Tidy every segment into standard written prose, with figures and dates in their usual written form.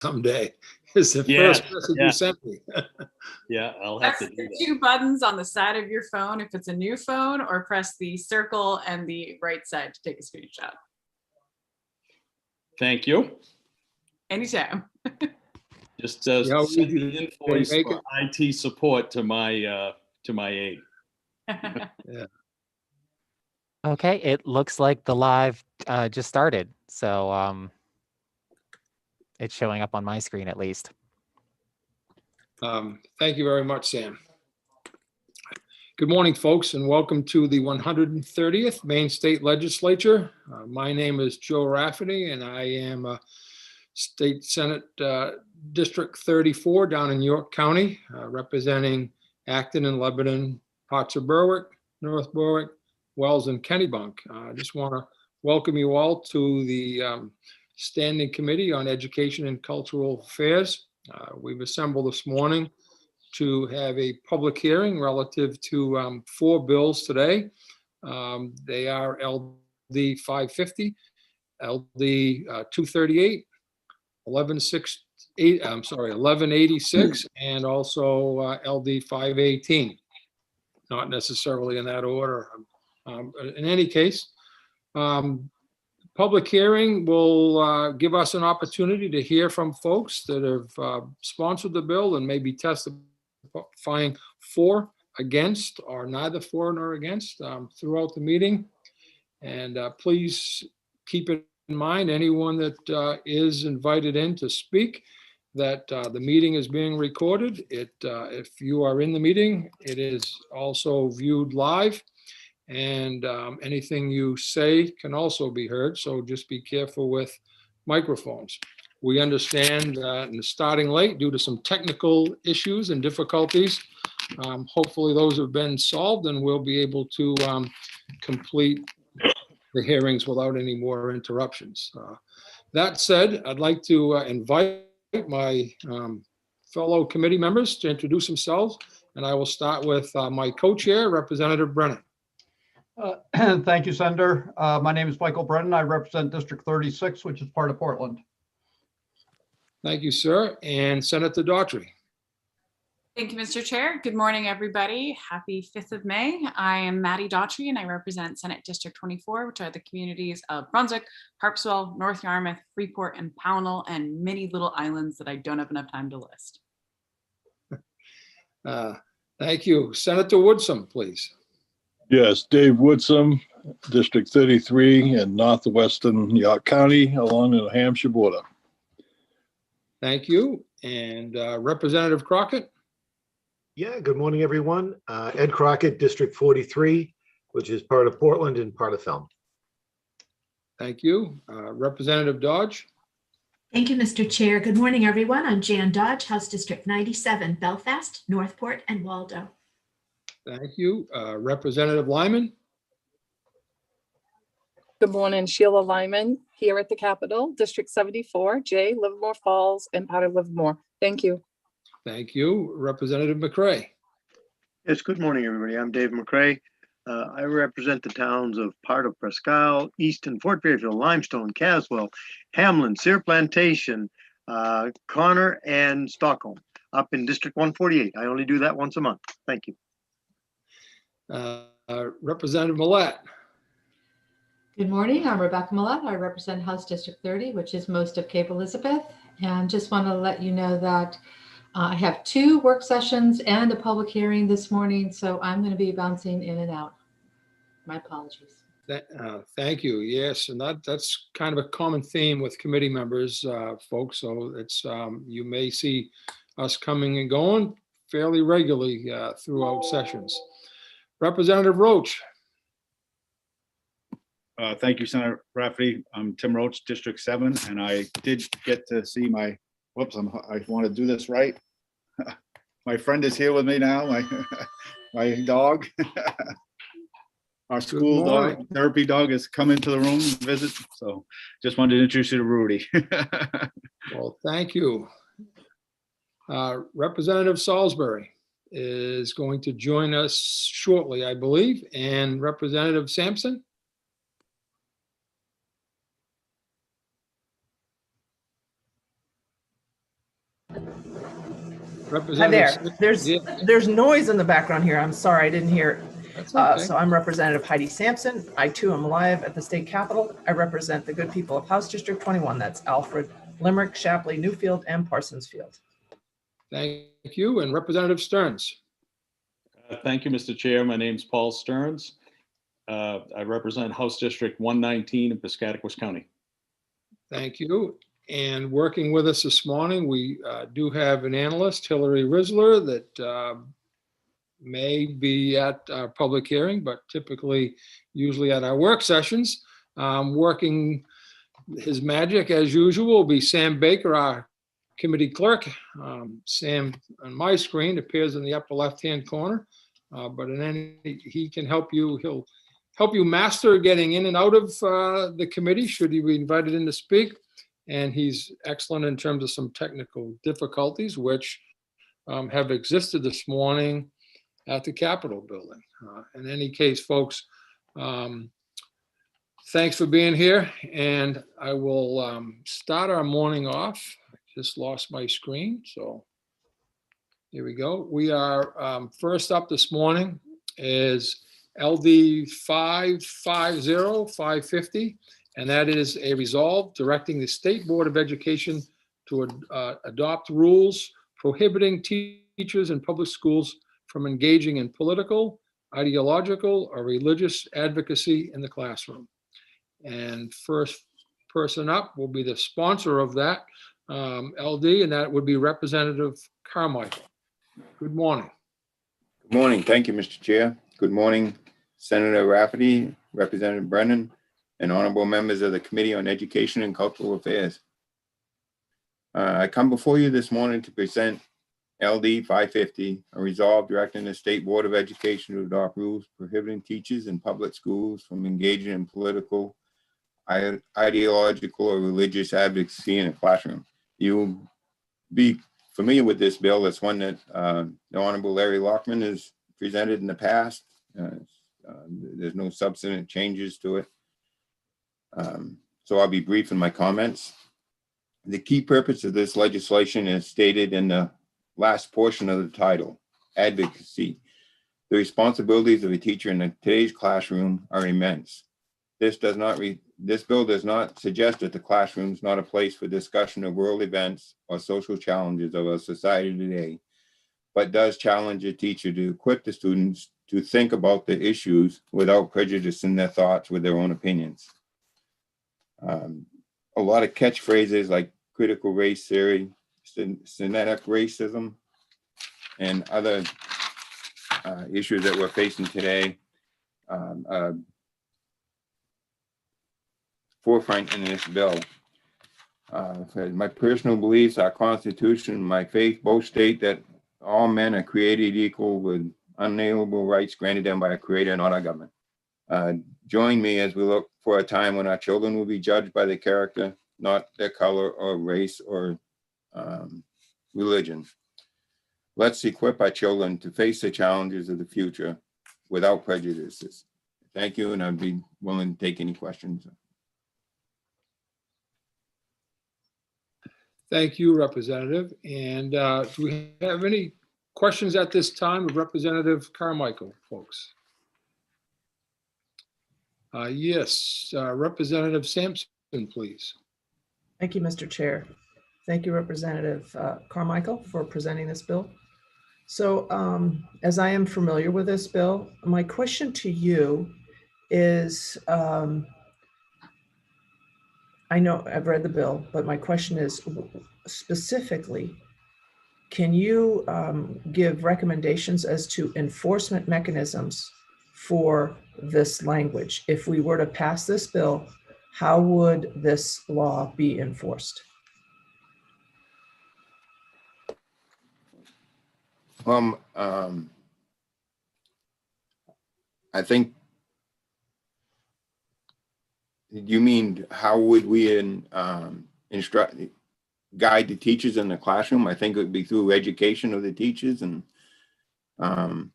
someday. It's the Yeah, first message yeah. you sent me. Yeah, I'll have Press to do the that. 2 buttons on the side of your phone if it's a new phone, or press the circle and the right side to take a screenshot. Thank you. Anytime. Just Yeah, send we the do. invoice Make for IT support to my aide. Yeah. Okay, it looks like the live just started, so it's showing up on my screen at least. Thank you very much, Sam. Good morning, folks, and welcome to the 130th Maine State Legislature. My name is Joe Rafferty, and I am a State Senate District 34 down in York County, representing Acton and Lebanon, parts of Berwick, North Berwick, Wells, and Kennebunk. I just want to welcome you all to the Standing Committee on Education and Cultural Affairs. We've assembled this morning to have a public hearing relative to 4 bills today. They are LD 550, LD 238, 1186, and also LD 518. Not necessarily in that order. In any case, public hearing will give us an opportunity to hear from folks that have sponsored the bill and maybe testifying for, against, or neither for nor against throughout the meeting. And please keep in mind, anyone that is invited in to speak, that the meeting is being recorded. If you are in the meeting, it is also viewed live, and anything you say can also be heard. So just be careful with microphones. We understand in starting late due to some technical issues and difficulties. Hopefully those have been solved, and we'll be able to complete the hearings without any more interruptions. That said, I'd like to invite my fellow committee members to introduce themselves, and I will start with my co-chair, Representative Brennan. Thank you, Senator. My name is Michael Brennan. I represent District 36, which is part of Portland. Thank you, sir. And Senator Daughtry. Thank you, Mr. Chair. Good morning, everybody. Happy 5th of May. I am Maddie Daughtry, and I represent Senate District 24, which are the communities of Brunswick, Harpswell, North Yarmouth, Freeport, and Pownell, and many little islands that I don't have enough time to list. Thank you. Senator Woodsum, please. Yes, Dave Woodsum, District 33 in northwestern York County along the New Hampshire border. Thank you. And Representative Crockett. Yeah, good morning, everyone. Ed Crockett, District 43, which is part of Portland and part of Felm. Thank you. Representative Dodge. Thank you, Mr. Chair. Good morning, everyone. I'm Jan Dodge, House District 97, Belfast, Northport, and Waldo. Thank you. Representative Lyman. Good morning, Sheila Lyman here at the Capitol, District 74, J, Livermore Falls, and part of Livermore. Thank you. Thank you. Representative McCray. Yes, good morning, everybody. I'm Dave McCray. I represent the towns of part of Presque Isle, Easton, Fort Fairfield, Limestone, Caswell, Hamlin, Sear Plantation, Connor, and Stockholm up in District 148. I only do that once a month. Thank you. Representative Millett. Good morning. I'm Rebecca Millett. I represent House District 30, which is most of Cape Elizabeth. And just want to let you know that I have 2 work sessions and a public hearing this morning, so I'm going to be bouncing in and out. My apologies. Thank you. Yes, and that's kind of a common theme with committee members, folks. So it's you may see us coming and going fairly regularly throughout sessions. Representative Roach. Thank you, Senator Rafferty. I'm Tim Roach, District 7, and I did get to see my, whoops, I want to do this right. My friend is here with me now, my dog. Our school dog, therapy dog, has come into the room to visit, so just wanted to introduce you to Rudy. Well, thank you. Representative Salisbury is going to join us shortly, I believe, and Representative Sampson. Hi there. Representative. Yeah, There's noise in the background here. I'm sorry, I didn't hear it. that's okay. So I'm Representative Heidi Sampson. I too am live at the state capitol. I represent the good people of House District 21. That's Alfred, Limerick, Shapley, Newfield, and Parsonsfield. Thank you. And Representative Stearns. Thank you, Mr. Chair. My name's Paul Stearns. I represent House District 119 in Piscataquis County. Thank you. And working with us this morning, we do have an analyst, Hillary Risler, that may be at our public hearing, but usually at our work sessions. Working his magic as usual will be Sam Baker, our committee clerk. Sam on my screen appears in the upper left-hand corner, but he can help you. He'll help you master getting in and out of the committee should you be invited in to speak. And he's excellent in terms of some technical difficulties, which have existed this morning at the Capitol building. In any case, folks, thanks for being here. And I will start our morning off. I just lost my screen, so here we go. We are first up this morning is LD 550. And that is a resolve directing the State Board of Education to adopt rules prohibiting teachers in public schools from engaging in political, ideological, or religious advocacy in the classroom. And first person up will be the sponsor of that LD, and that would be Representative Carmichael. Good morning. Good morning. Thank you, Mr. Chair. Good morning, Senator Rafferty, Representative Brennan, and honorable members of the Committee on Education and Cultural Affairs. I come before you this morning to present LD 550, a resolve directing the State Board of Education to adopt rules prohibiting teachers in public schools from engaging in political, ideological, or religious advocacy in a classroom. You'll be familiar with this bill. It's one that the Honorable Larry Lockman has presented in the past. There's no substantive changes to it. So I'll be brief in my comments. The key purpose of this legislation is stated in the last portion of the title, advocacy. The responsibilities of a teacher in today's classroom are immense. This bill does not suggest that the classroom is not a place for discussion of world events or social challenges of our society today, but does challenge a teacher to equip the students to think about the issues without prejudicing their thoughts with their own opinions. A lot of catchphrases like critical race theory, synthetic racism, and other issues that we're facing today forefront in this bill. My personal beliefs, our Constitution, my faith both state that all men are created equal with unalienable rights granted them by a creator, not our government. Join me as we look for a time when our children will be judged by their character, not their color or race or religion. Let's equip our children to face the challenges of the future without prejudices. Thank you, and I'd be willing to take any questions. Thank you, Representative. And do we have any questions at this time of Representative Carmichael, folks? Yes, Representative Sampson, please. Thank you, Mr. Chair. Thank you, Representative Carmichael, for presenting this bill. So as I am familiar with this bill, my question to you is, I know I've read the bill, but my question is specifically, can you give recommendations as to enforcement mechanisms for this language? If we were to pass this bill, how would this law be enforced? I think, you mean how would we guide the teachers in the classroom? I think it would be through education of the teachers, and that.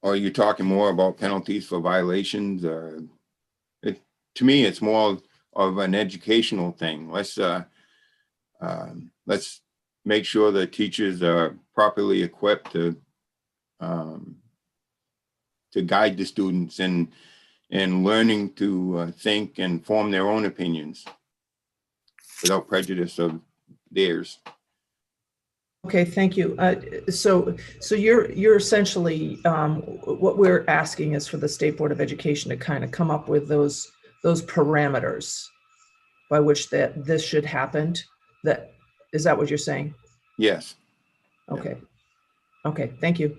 Or are you talking more about penalties for violations? To me, it's more of an educational thing. Let's make sure the teachers are properly equipped to guide the students in learning to think and form their own opinions without prejudice of theirs. Okay, thank you. So you're essentially, what we're asking is for the State Board of Education to kind of come up with those parameters by which this should happen. Is that what you're saying? Yes. Okay. Okay, thank you.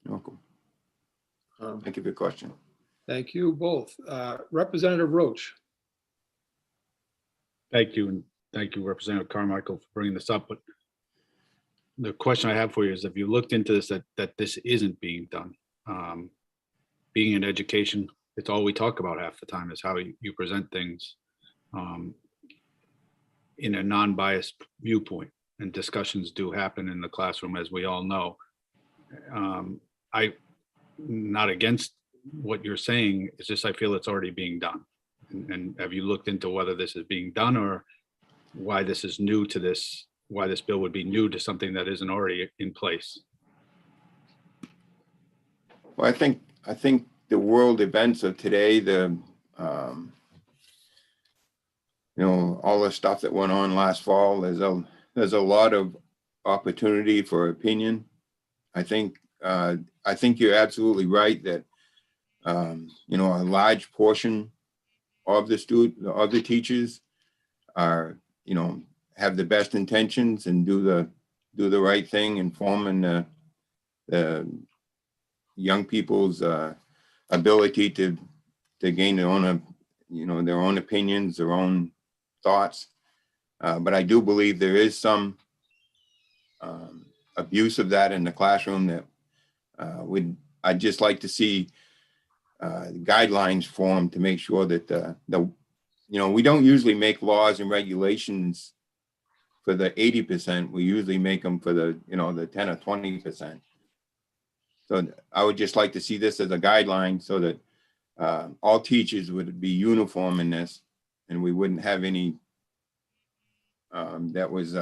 You're welcome. Thank you for your question. Thank you both. Representative Roach. Thank you, and thank you, Representative Carmichael, for bringing this up. But the question I have for you is, if you looked into this, that this isn't being done. Being in education, it's all we talk about half the time is how you present things in a non-biased viewpoint, and discussions do happen in the classroom, as we all know. I'm not against what you're saying. It's just I feel it's already being done. And have you looked into whether this is being done, or why this is new to this? Why this bill would be new to something that isn't already in place? Well, I think the world events of today, all the stuff that went on last fall, there's a lot of opportunity for opinion. I think you're absolutely right that a large portion of the teachers are have the best intentions and do the right thing in forming the young people's ability to gain their own their own opinions, their own thoughts. But I do believe there is some abuse of that in the classroom that I'd just like to see guidelines formed to make sure that we don't usually make laws and regulations for the 80%. We usually make them for the 10 or 20%. So I would just like to see this as a guideline so that all teachers would be uniform in this, and we wouldn't have any that was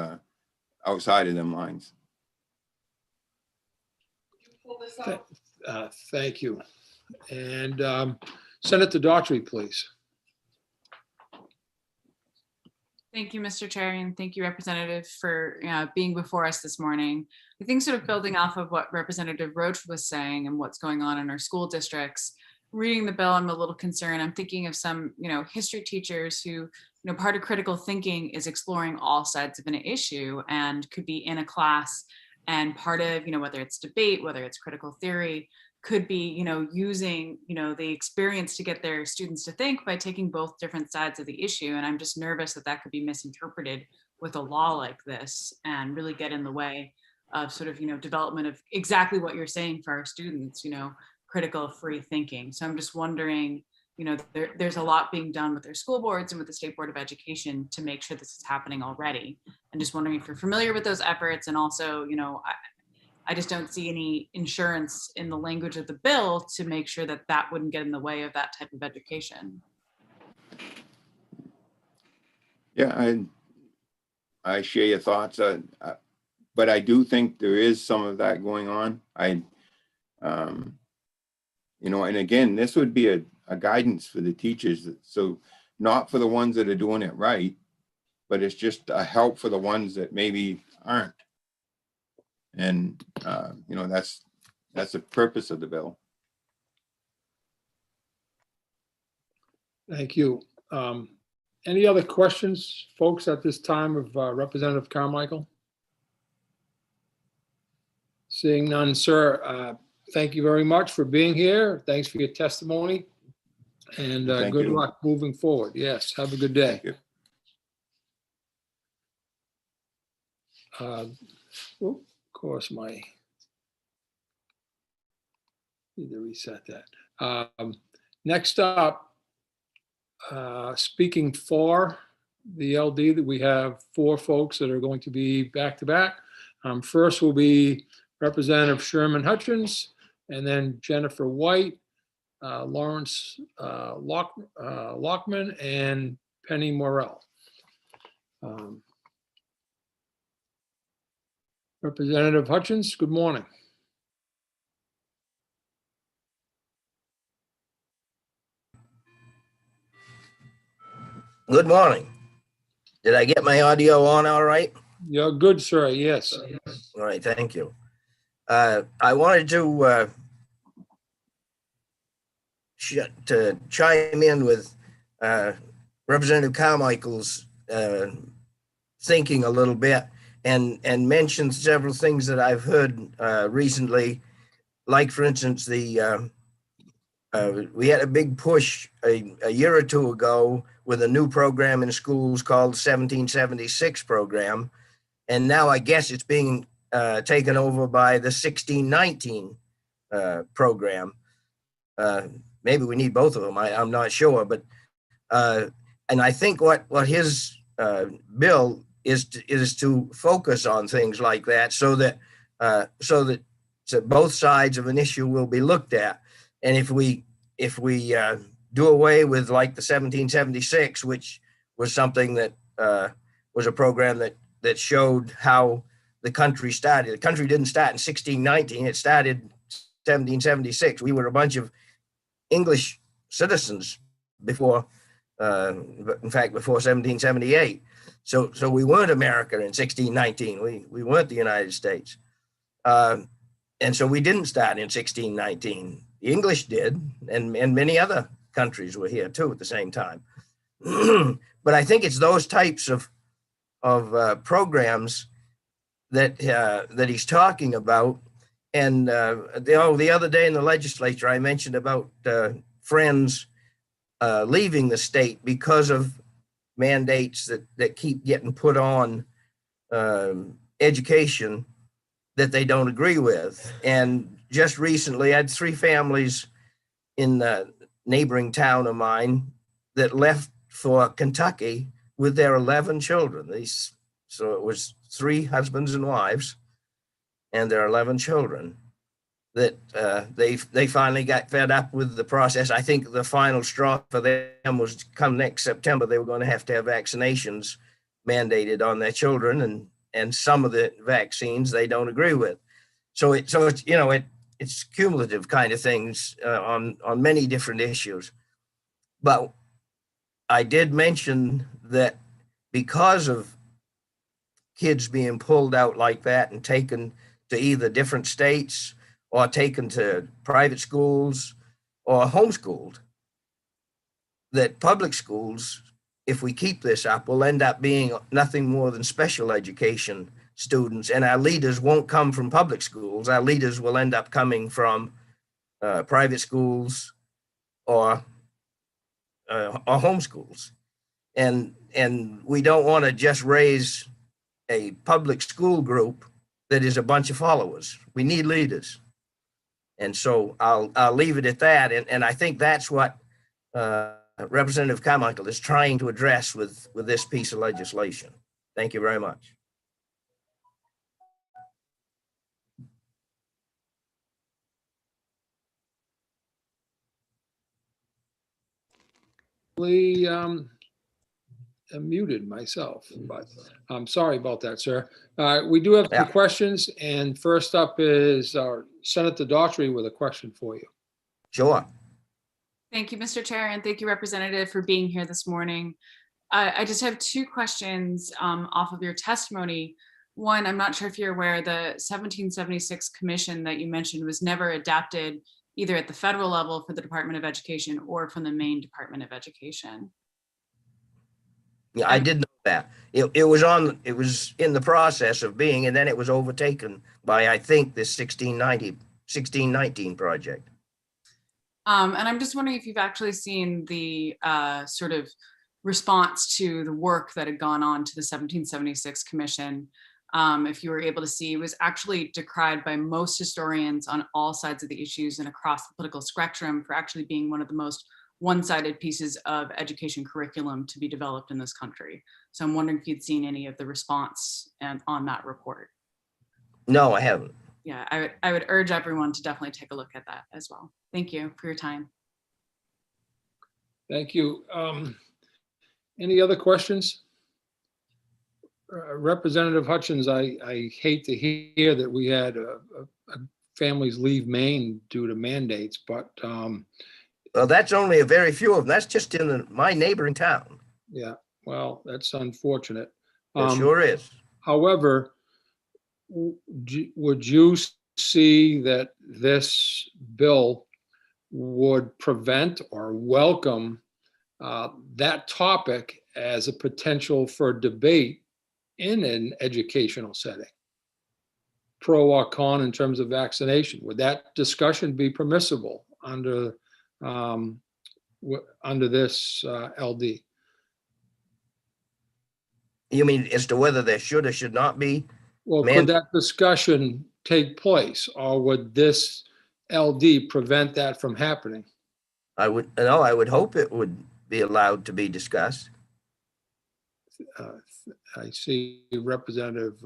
outside of them lines. Thank you. And Senator Daughtry, please. Thank you, Mr. Chair, and thank you, Representative, for being before us this morning. I think sort of building off of what Representative Roach was saying and what's going on in our school districts, reading the bill, I'm a little concerned. I'm thinking of some, history teachers who, part of critical thinking is exploring all sides of an issue and could be in a class, and part of, whether it's debate, whether it's critical theory, could be, using, the experience to get their students to think by taking both different sides of the issue. And I'm just nervous that could be misinterpreted with a law like this and really get in the way of sort of, development of exactly what you're saying for our students, critical free thinking. So I'm just wondering, there's a lot being done with their school boards and with the State Board of Education to make sure this is happening already. I'm just wondering if you're familiar with those efforts, and also, I just don't see any insurance in the language of the bill to make sure that wouldn't get in the way of that type of education. Yeah, I share your thoughts, but I do think there is some of that going on. And again, this would be a guidance for the teachers. So not for the ones that are doing it right, but it's just a help for the ones that maybe aren't. And, that's the purpose of the bill. Thank you. Any other questions, folks, at this time of Representative Carmichael? Seeing none, sir. Thank you very much for being here. Thanks for your testimony, and good luck moving forward. Yes, have a good day. Of course, need to reset that. Next up, speaking for the LD, that we have 4 folks that are going to be back to back. First will be Representative Sherman Hutchins, and then Jennifer White, Lawrence Lockman, and Penny Morell. Representative Hutchins, good morning. Good morning. Did I get my audio on all right? You're good, sir. Yes. All right, thank you. I wanted to chime in with Representative Carmichael's thinking a little bit and mention several things that I've heard recently. Like, for instance, we had a big push a year or two ago with a new program in schools called 1776 program. And now I guess it's being taken over by the 1619 program. Maybe we need both of them. I'm not sure, but and I think what his bill is to focus on things like that, so that both sides of an issue will be looked at. And if we do away with like the 1776, which was something that was a program that showed how the country started. The country didn't start in 1619, it started 1776. We were a bunch of English citizens before, in fact, before 1778. So we weren't America in 1619. We weren't the United States. And so we didn't start in 1619. The English did, and many other countries were here too at the same time. But I think it's those types of programs that he's talking about. And the other day in the legislature, I mentioned about friends leaving the state because of mandates that keep getting put on education that they don't agree with. And just recently, I had 3 families in the neighboring town of mine that left for Kentucky with their 11 children. So it was 3 husbands and wives and their 11 children that they finally got fed up with the process. I think the final straw for them was come next September, they were going to have vaccinations mandated on their children, and some of the vaccines they don't agree with. So it's it's cumulative kind of things on many different issues. But I did mention that because of kids being pulled out like that and taken to either different states or taken to private schools or homeschooled, that public schools, if we keep this up, will end up being nothing more than special education students, and our leaders won't come from public schools. Our leaders will end up coming from private schools or homeschools. And we don't want to just raise a public school group that is a bunch of followers. We need leaders. And so I'll leave it at that. And I think that's what Representative Carmichael is trying to address with this piece of legislation. Thank you very much. Muted myself, but I'm sorry about that, sir. We do have 2 questions, and first up is our Senator Daughtry with a question for you. Sure. Thank you, Mr. Chair, and thank you, Representative, for being here this morning. I just have 2 questions off of your testimony. One, I'm not sure if you're aware, the 1776 commission that you mentioned was never adapted either at the federal level for the Department of Education or from the Maine Department of Education. Yeah, I did know that. It was in the process of being, and then it was overtaken by, I think, this 1619 project. And I'm just wondering if you've actually seen the sort of response to the work that had gone on to the 1776 commission. If you were able to see, it was actually decried by most historians on all sides of the issues and across the political spectrum for actually being one of the most one-sided pieces of education curriculum to be developed in this country. So I'm wondering if you'd seen any of the response on that report. No, I haven't. Yeah, I would urge everyone to definitely take a look at that as well. Thank you for your time. Thank you. Any other questions? Representative Hutchins, I hate to hear that we had families leave Maine due to mandates, but Well, that's only a very few of them. That's just in my neighboring town. yeah, well, that's unfortunate. It sure is. However, would you see that this bill would prevent or welcome that topic as a potential for debate in an educational setting? Pro or con in terms of vaccination? Would that discussion be permissible under this LD? You mean as to whether there should or should not be? Well, could that discussion take place, or would this LD prevent that from happening? I would hope it would be allowed to be discussed. I see Representative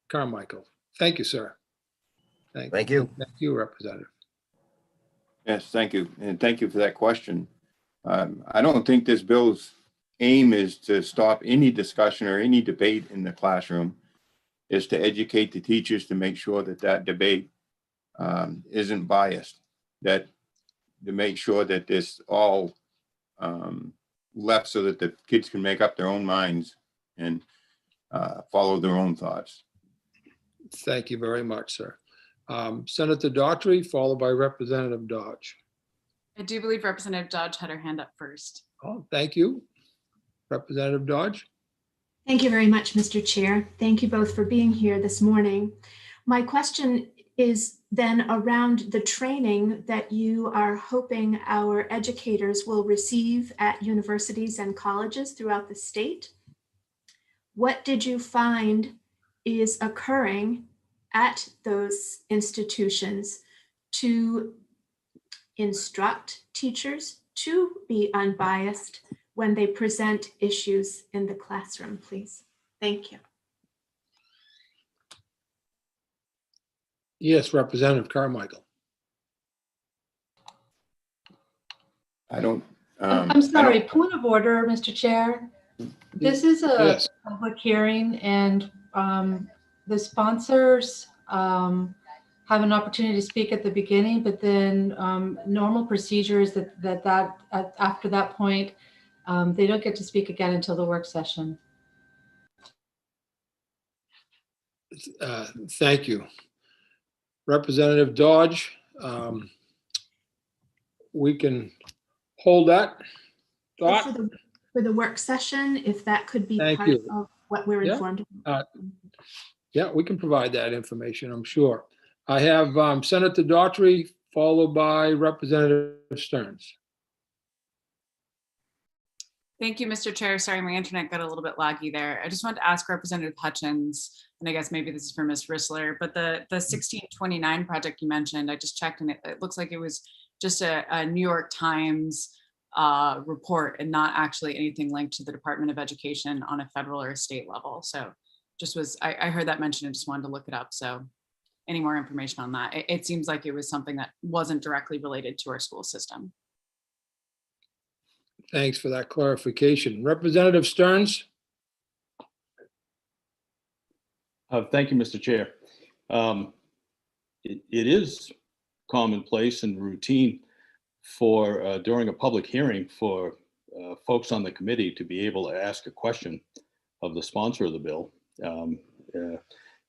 Carmichael. Thank you, sir. Thank you. Thank you, Representative. Yes, thank you. And thank you for that question. I don't think this bill's aim is to stop any discussion or any debate in the classroom. Is to educate the teachers to make sure that that debate isn't biased, that to make sure that this all left so that the kids can make up their own minds and follow their own thoughts. Thank you very much, sir. Senator Daughtry, followed by Representative Dodge. I do believe Representative Dodge had her hand up first. Oh, thank you. Representative Dodge. Thank you very much, Mr. Chair. Thank you both for being here this morning. My question is then around the training that you are hoping our educators will receive at universities and colleges throughout the state. What did you find is occurring at those institutions to instruct teachers to be unbiased when they present issues in the classroom, please? Thank you. Yes, Representative Carmichael. I'm sorry, point of order, Mr. Chair. This is a public hearing, and the sponsors have an opportunity to speak at the beginning, but then normal procedure is that after that point, they don't get to speak again until the work session. Thank you. Representative Dodge, we can hold that thought. For the work session, if that could be Thank part you. of what we're informed of. Yeah, we can provide that information, I'm sure. I have Senator Daughtry, followed by Representative Stearns. Thank you, Mr. Chair. Sorry, my internet got a little bit laggy there. I just wanted to ask Representative Hutchins, and I guess maybe this is for Ms. Rissler, but the 1629 project you mentioned, I just checked and it looks like it was just a New York Times report and not actually anything linked to the Department of Education on a federal or a state level. So just was, I heard that mentioned and just wanted to look it up. So any more information on that? It seems like it was something that wasn't directly related to our school system. Thanks for that clarification. Representative Stearns. Thank you, Mr. Chair. It is commonplace and routine for during a public hearing for folks on the committee to be able to ask a question of the sponsor of the bill.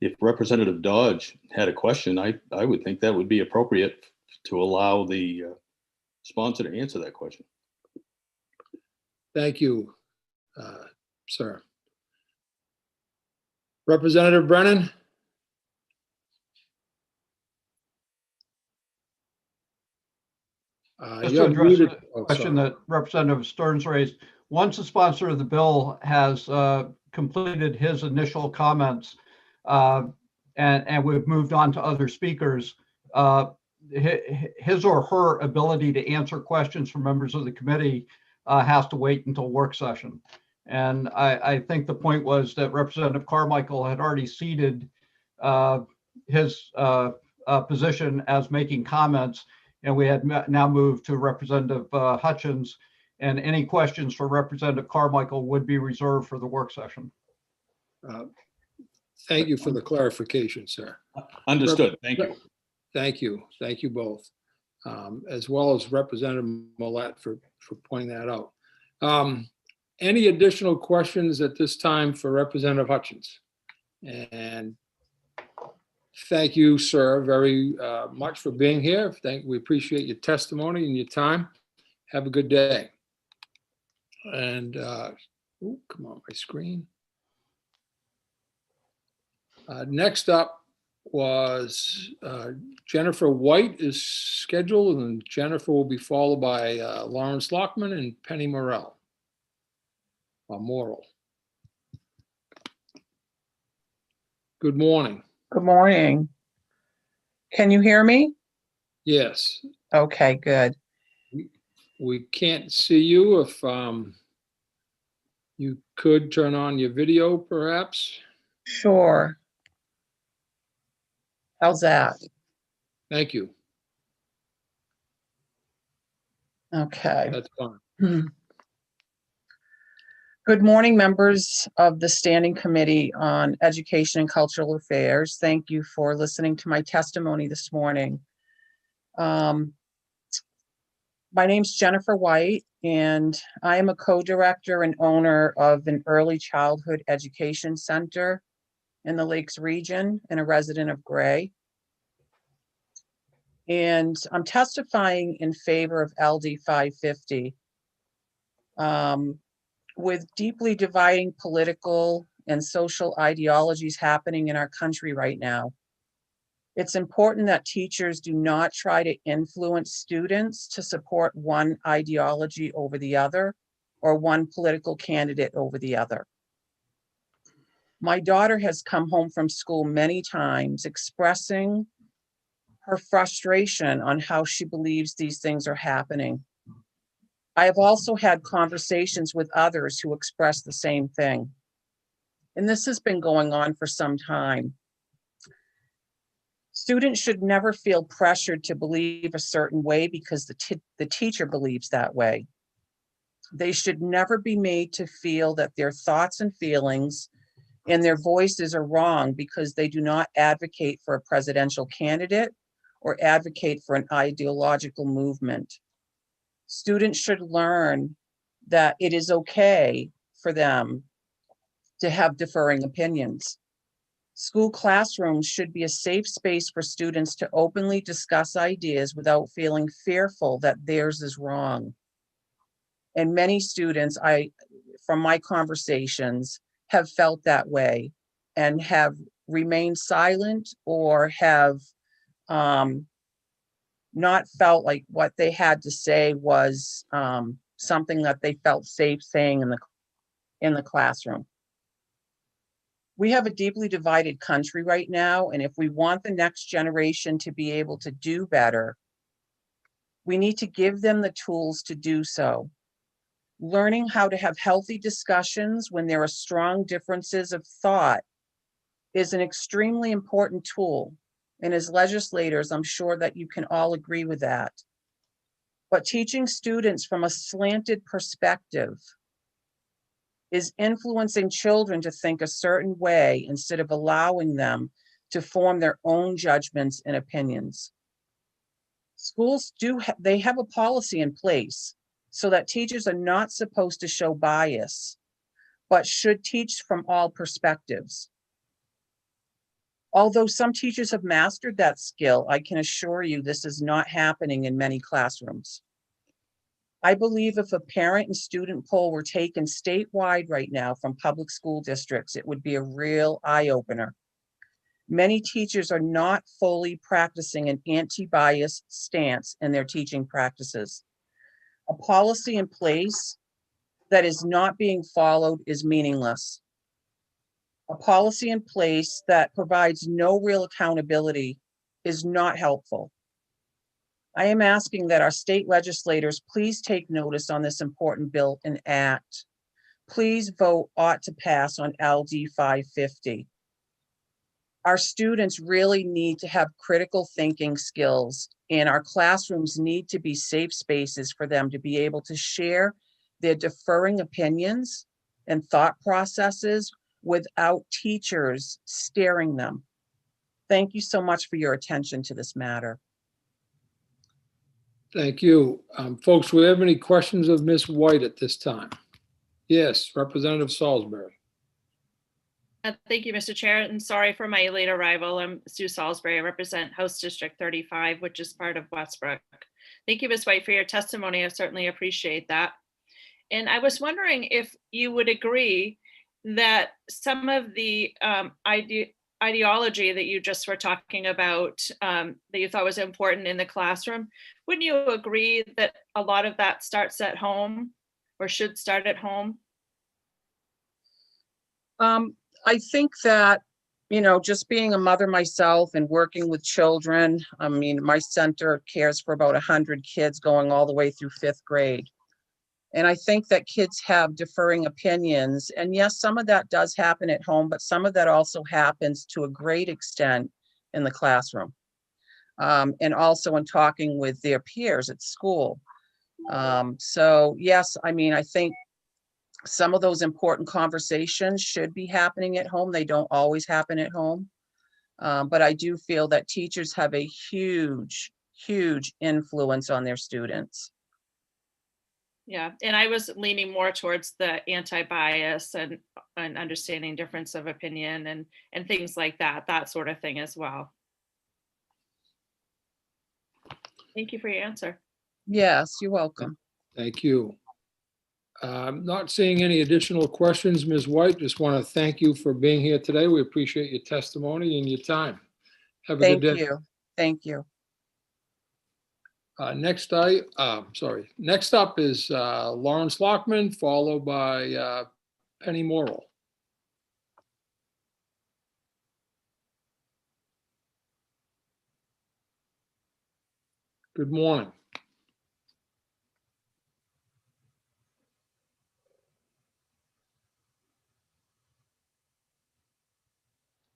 If Representative Dodge had a question, I would think that would be appropriate to allow the sponsor to answer that question. Thank you, sir. Representative Brennan. Just to address the question that Representative Stearns raised, once the sponsor of the bill has completed his initial comments and we've moved on to other speakers, his or her ability to answer questions from members of the committee has to wait until work session. And I think the point was that Representative Carmichael had already ceded his position as making comments, and we had now moved to Representative Hutchins, And any questions for Representative Carmichael would be reserved for the work session. Thank you for the clarification, sir. Understood. Thank you. Thank you. Thank you both, as well as Representative Millette for pointing that out. Any additional questions at this time for Representative Hutchins? And thank you, sir, very much for being here. We appreciate your testimony and your time. Have a good day. And come on, my screen. Next up was Jennifer White is scheduled, and Jennifer will be followed by Lawrence Lockman and Penny Morrell. Morrill. Good morning. Good morning. Can you hear me? Yes. Okay, good. We can't see you. If you could turn on your video, perhaps. Sure. How's that? Thank you. Okay. That's fine. Good morning, members of the Standing Committee on Education and Cultural Affairs. Thank you for listening to my testimony this morning. My name's Jennifer White, and I am a co-director and owner of an early childhood education center in the Lakes region and a resident of Gray. And I'm testifying in favor of LD 550. With deeply dividing political and social ideologies happening in our country right now, it's important that teachers do not try to influence students to support one ideology over the other or one political candidate over the other. My daughter has come home from school many times expressing her frustration on how she believes these things are happening. I have also had conversations with others who express the same thing. And this has been going on for some time. Students should never feel pressured to believe a certain way because the teacher believes that way. They should never be made to feel that their thoughts and feelings and their voices are wrong because they do not advocate for a presidential candidate or advocate for an ideological movement. Students should learn that it is okay for them to have differing opinions. School classrooms should be a safe space for students to openly discuss ideas without feeling fearful that theirs is wrong. And many students, from my conversations, have felt that way and have remained silent or have not felt like what they had to say was something that they felt safe saying in the classroom. We have a deeply divided country right now, and if we want the next generation to be able to do better, we need to give them the tools to do so. Learning how to have healthy discussions when there are strong differences of thought is an extremely important tool. And as legislators, I'm sure that you can all agree with that. But teaching students from a slanted perspective is influencing children to think a certain way instead of allowing them to form their own judgments and opinions. Schools they have a policy in place so that teachers are not supposed to show bias, but should teach from all perspectives. Although some teachers have mastered that skill, I can assure you this is not happening in many classrooms. I believe if a parent and student poll were taken statewide right now from public school districts, it would be a real eye-opener. Many teachers are not fully practicing an anti-bias stance in their teaching practices. A policy in place that is not being followed is meaningless. A policy in place that provides no real accountability is not helpful. I am asking that our state legislators please take notice on this important bill and act. Please vote ought to pass on LD 550. Our students really need to have critical thinking skills, and our classrooms need to be safe spaces for them to be able to share They're deferring opinions and thought processes without teachers steering them. Thank you so much for your attention to this matter. Thank you. Folks, do we have any questions of Ms. White at this time? Yes, Representative Salisbury. Thank you, Mr. Chair, and sorry for my late arrival. I'm Sue Salisbury. I represent House District 35, which is part of Westbrook. Thank you, Ms. White, for your testimony. I certainly appreciate that. And I was wondering if you would agree that some of the ideology that you just were talking about that you thought was important in the classroom, wouldn't you agree that a lot of that starts at home or should start at home? I think that, you know, just being a mother myself and working with children, I mean, my center cares for about 100 kids going all the way through 5th grade. And I think that kids have differing opinions. And yes, some of that does happen at home, but some of that also happens to a great extent in the classroom. And also in talking with their peers at school. So yes, I mean, I think some of those important conversations should be happening at home. They don't always happen at home. But I do feel that teachers have a huge, huge influence on their students. Yeah, and I was leaning more towards the anti-bias and understanding difference of opinion and things like that sort of thing as well. Thank you for your answer. Yes, you're welcome. Thank you. Not seeing any additional questions, Ms. White, just want to thank you for being here today. We appreciate your testimony and your time. Have a good day. Thank you. Thank you. Next up is Lawrence Lockman, followed by Penny Morrill. Good morning.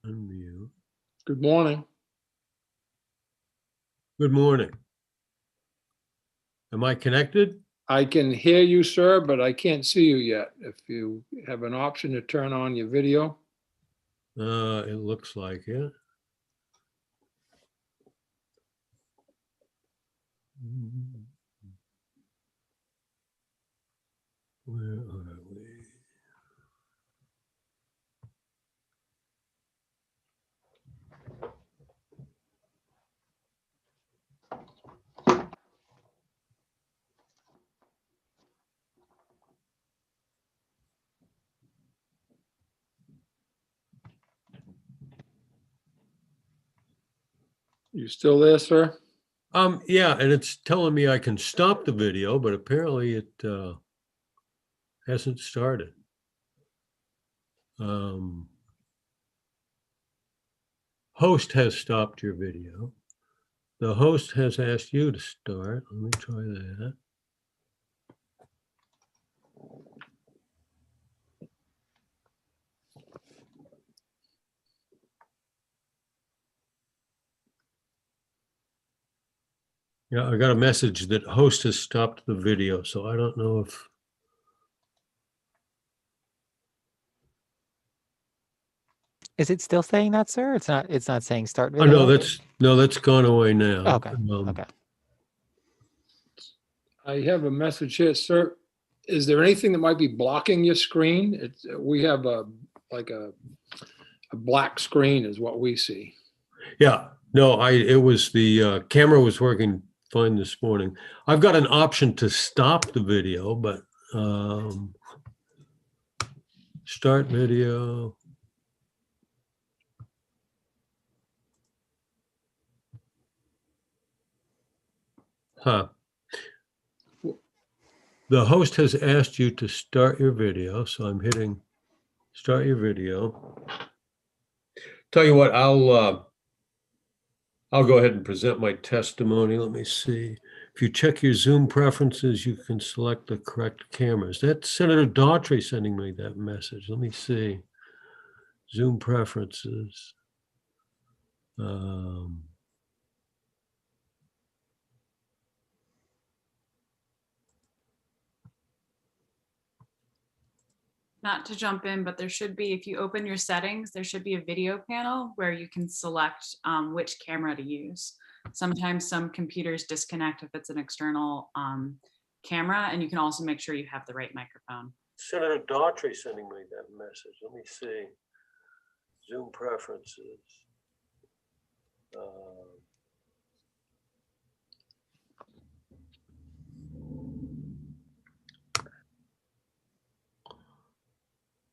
Unmute. Good morning. Good morning. Am I connected? I can hear you, sir, but I can't see you yet. If you have an option to turn on your video. It looks like it. Where are we? You still there, sir? Yeah, and it's telling me I can stop the video, but apparently it hasn't started. Host has stopped your video. The host has asked you to start. Let me try that. Yeah, I got a message that host has stopped the video, so I don't know if. Is it still saying that, sir? It's not. It's not saying start Oh, video. no, that's gone away now. Okay. Okay. I have a message here, sir. Is there anything that might be blocking your screen? We have a black screen is what we see. Yeah, no, it was the camera was working fine this morning. I've got an option to stop the video, but start video. Huh. The host has asked you to start your video, so I'm hitting start your video. Tell you what, I'll go ahead and present my testimony. Let me see. If you check your Zoom preferences, you can select the correct cameras. That's Senator Daughtry sending me that message. Let me see. Zoom preferences. Not to jump in, but there should be, if you open your settings, there should be a video panel where you can select which camera to use. Sometimes some computers disconnect if it's an external camera, and you can also make sure you have the right microphone. Senator Daughtry sending me that message. Let me see. Zoom preferences.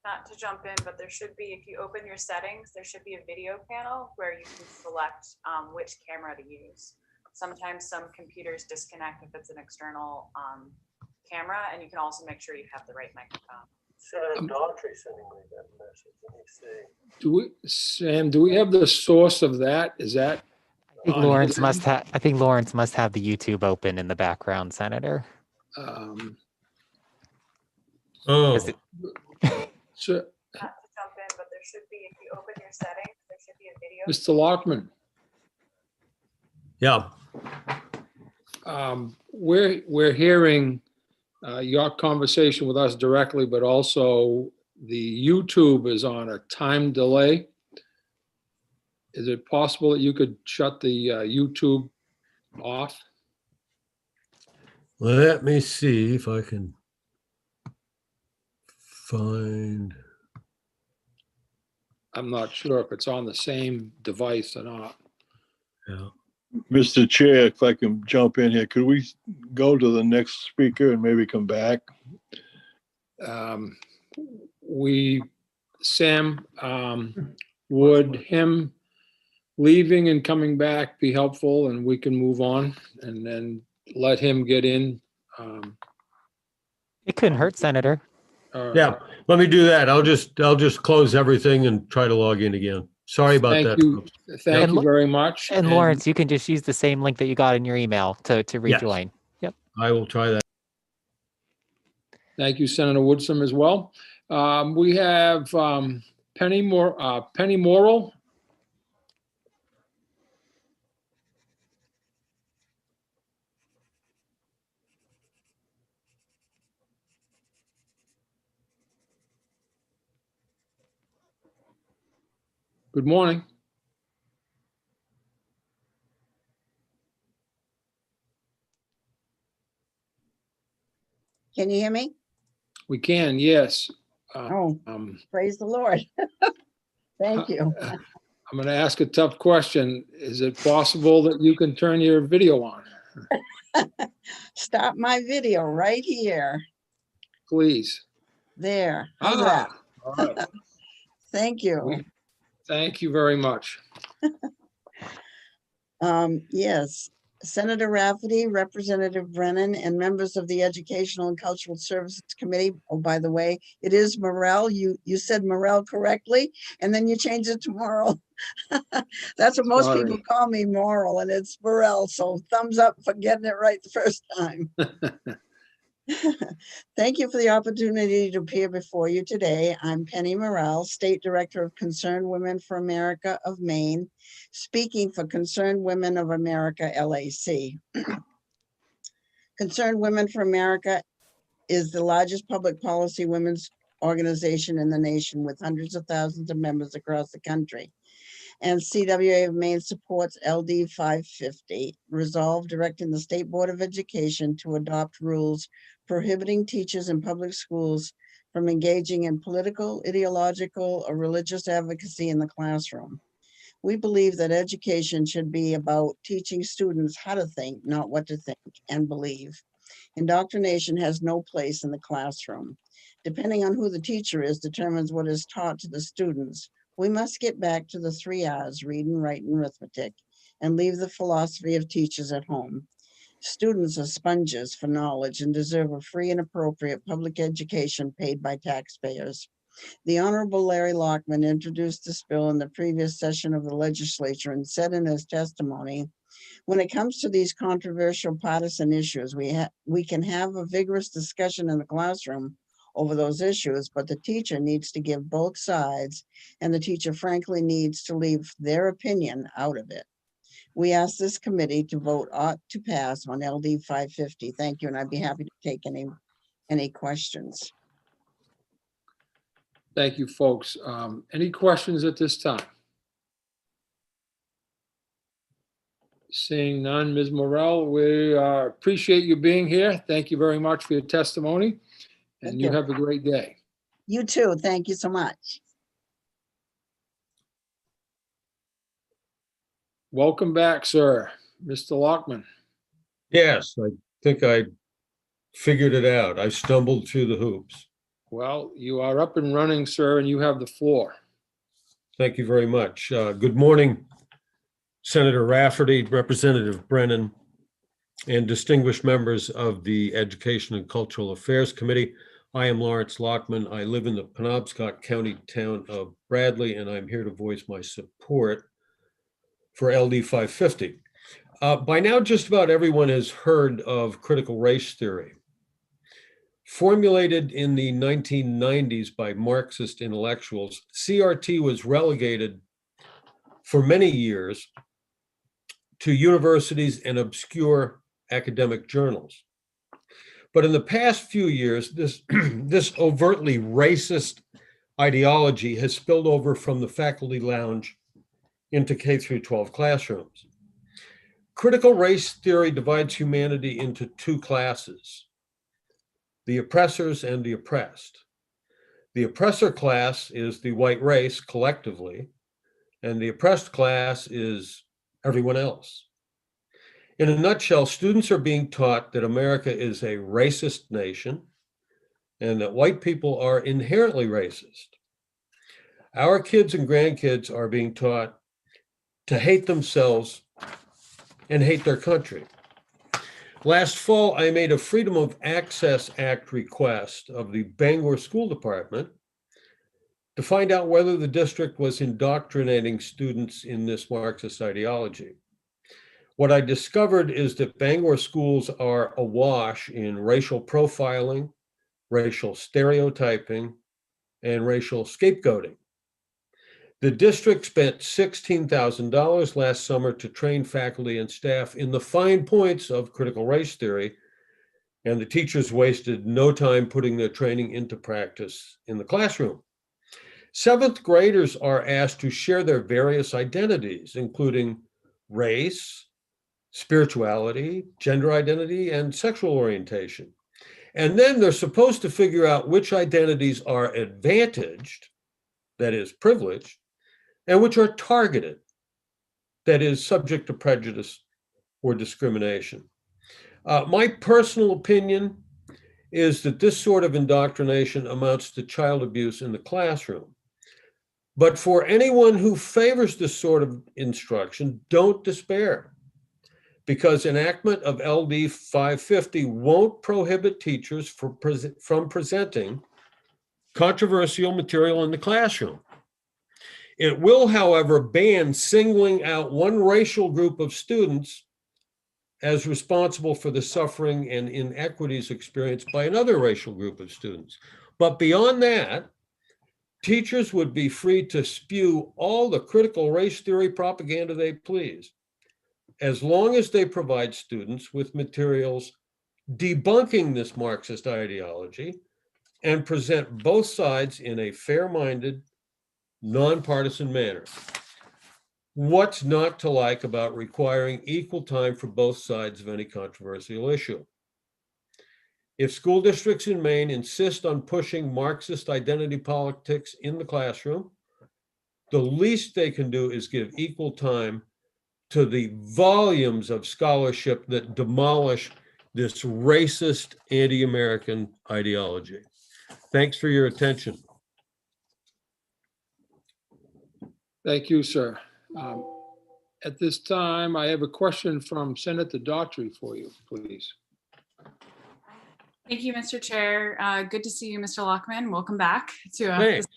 Not to jump in, but there should be, if you open your settings, there should be a video panel where you can select which camera to use. Sometimes some computers disconnect if it's an external camera, and you can also make sure you have the right microphone. Senator Daughtry sending me that message. Let me see. Do we, Sam, do we have the source of that? Is that? I think on Lawrence his must end? have. I think Lawrence must have the YouTube open in the background, Senator. Oh. So, Not to jump in, but there should be, if you open your settings, there should be a video. Mr. Lockman, Yeah. we're hearing your conversation with us directly, but also the YouTube is on a time delay. Is it possible that you could shut the YouTube off? Let me see if I can find. I'm not sure if it's on the same device or not. Yeah. Mr. Chair, if I can jump in here, could we go to the next speaker and maybe come back? Sam, would him leaving and coming back be helpful, and we can move on and then let him get in? It couldn't hurt, Senator. Yeah, let me do that. I'll just close everything and try to log in again. Sorry about Thank that. you. folks. Thank you very much. And Lawrence, you can just use the same link that you got in your email to rejoin. Yep. I will try that. Thank you, Senator Woodson, as well. We have Penny Morrill. Good morning. Can you hear me? We can, yes. Praise the Lord. Thank you. I'm going to ask a tough question. Is it possible that you can turn your video on? Stop my video right here. Please. There. How's that? All right. Thank you. Thank you very much. Yes, Senator Rafferty, Representative Brennan, and members of the Educational and Cultural Services Committee. Oh, by the way, it is Morrell. You said Morrell correctly, and then you changed it to Morrill. That's what most people call me, Morrill, and it's Morrell. So thumbs up for getting it right the first time. Thank you for the opportunity to appear before you today. I'm Penny Morrell, State Director of Concerned Women for America of Maine, speaking for Concerned Women of America, LAC. Concerned Women for America is the largest public policy women's organization in the nation with hundreds of thousands of members across the country. And CWA of Maine supports LD 550, resolve directing the State Board of Education to adopt rules prohibiting teachers in public schools from engaging in political, ideological, or religious advocacy in the classroom. We believe that education should be about teaching students how to think, not what to think and believe. Indoctrination has no place in the classroom. Depending on who the teacher is determines what is taught to the students. We must get back to the 3 R's, reading, writing, arithmetic, and leave the philosophy of teachers at home. Students are sponges for knowledge and deserve a free and appropriate public education paid by taxpayers. The Honorable Larry Lockman introduced this bill in the previous session of the legislature and said in his testimony, when it comes to these controversial partisan issues, we can have a vigorous discussion in the classroom over those issues, but the teacher needs to give both sides, and the teacher frankly needs to leave their opinion out of it. We ask this committee to vote ought to pass on LD 550. Thank you, and I'd be happy to take any questions. Thank you, folks. Any questions at this time? Seeing none, Ms. Morel, we appreciate you being here. Thank you very much for your testimony, and Thank you you. have a great day. You too. Thank you so much. Welcome back, sir. Mr. Lockman. Yes, I think I figured it out. I stumbled through the hoops. Well, you are up and running, sir, and you have the floor. Thank you very much. Good morning, Senator Rafferty, Representative Brennan, and distinguished members of the Education and Cultural Affairs Committee. I am Lawrence Lockman. I live in the Penobscot County town of Bradley, and I'm here to voice my support for LD 550. By now, just about everyone has heard of critical race theory. Formulated in the 1990s by Marxist intellectuals, CRT was relegated for many years to universities and obscure academic journals. But in the past few years, this overtly racist ideology has spilled over from the faculty lounge into K-12 classrooms. Critical race theory divides humanity into two classes: the oppressors and the oppressed. The oppressor class is the white race collectively, and the oppressed class is everyone else. In a nutshell, students are being taught that America is a racist nation and that white people are inherently racist. Our kids and grandkids are being taught to hate themselves and hate their country. Last fall, I made a Freedom of Access Act request of the Bangor School Department to find out whether the district was indoctrinating students in this Marxist ideology. What I discovered is that Bangor schools are awash in racial profiling, racial stereotyping, and racial scapegoating. The district spent $16,000 last summer to train faculty and staff in the fine points of critical race theory, and the teachers wasted no time putting their training into practice in the classroom. Seventh graders are asked to share their various identities, including race, spirituality, gender identity, and sexual orientation. And then they're supposed to figure out which identities are advantaged, that is privileged, and which are targeted, that is subject to prejudice or discrimination. My personal opinion is that this sort of indoctrination amounts to child abuse in the classroom. But for anyone who favors this sort of instruction, don't despair, because enactment of LD 550 won't prohibit teachers from presenting controversial material in the classroom. It will, however, ban singling out one racial group of students as responsible for the suffering and inequities experienced by another racial group of students. But beyond that, teachers would be free to spew all the critical race theory propaganda they please, as long as they provide students with materials debunking this Marxist ideology and present both sides in a fair-minded, nonpartisan manner. What's not to like about requiring equal time for both sides of any controversial issue? If school districts in Maine insist on pushing Marxist identity politics in the classroom, the least they can do is give equal time to the volumes of scholarship that demolish this racist anti-American ideology. Thanks for your attention. Thank you, sir. At this time, I have a question from Senator Daughtry for you, please. Thank you, Mr. Chair. Good to see you, Mr. Lockman. Welcome back to a Thanks.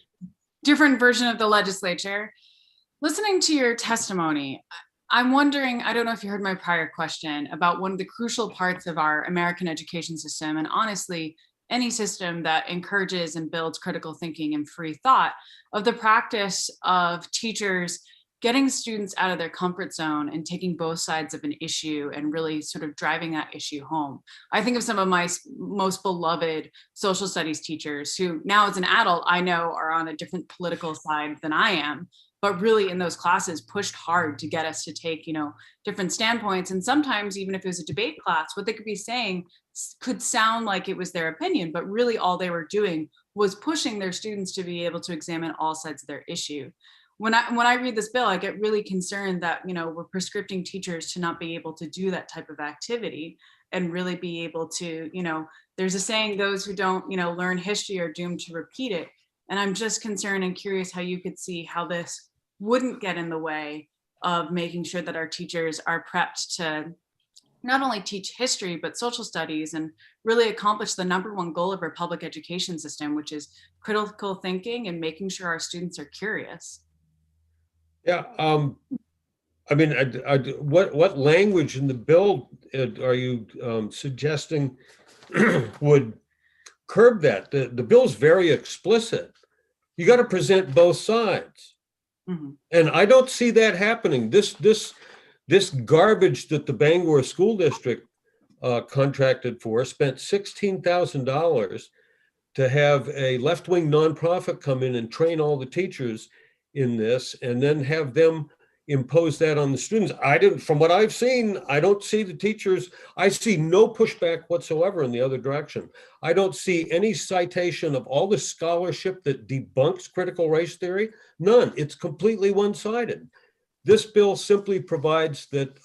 different version of the legislature. Listening to your testimony, I'm wondering, I don't know if you heard my prior question about one of the crucial parts of our American education system, and honestly, any system that encourages and builds critical thinking and free thought, of the practice of teachers getting students out of their comfort zone and taking both sides of an issue and really sort of driving that issue home. I think of some of my most beloved social studies teachers who now as an adult, I know are on a different political side than I am, but really in those classes pushed hard to get us to take, different standpoints. And sometimes even if it was a debate class, what they could be saying could sound like it was their opinion, but really all they were doing was pushing their students to be able to examine all sides of their issue. When I read this bill, I get really concerned that, we're prescripting teachers to not be able to do that type of activity and really be able to, there's a saying, those who don't, learn history are doomed to repeat it. And I'm just concerned and curious how you could see how this wouldn't get in the way of making sure that our teachers are prepped to not only teach history, but social studies and really accomplish the #1 goal of our public education system, which is critical thinking and making sure our students are curious. Yeah, I mean, what language in the bill are you suggesting would curb that? The bill's very explicit. You got to present both sides. Mm-hmm. And I don't see that happening. This garbage that the Bangor School District contracted for spent $16,000 to have a left-wing nonprofit come in and train all the teachers in this and then have them impose that on the students. From what I've seen, I don't see the teachers, I see no pushback whatsoever in the other direction. I don't see any citation of all the scholarship that debunks critical race theory. None. It's completely one-sided. This bill simply provides that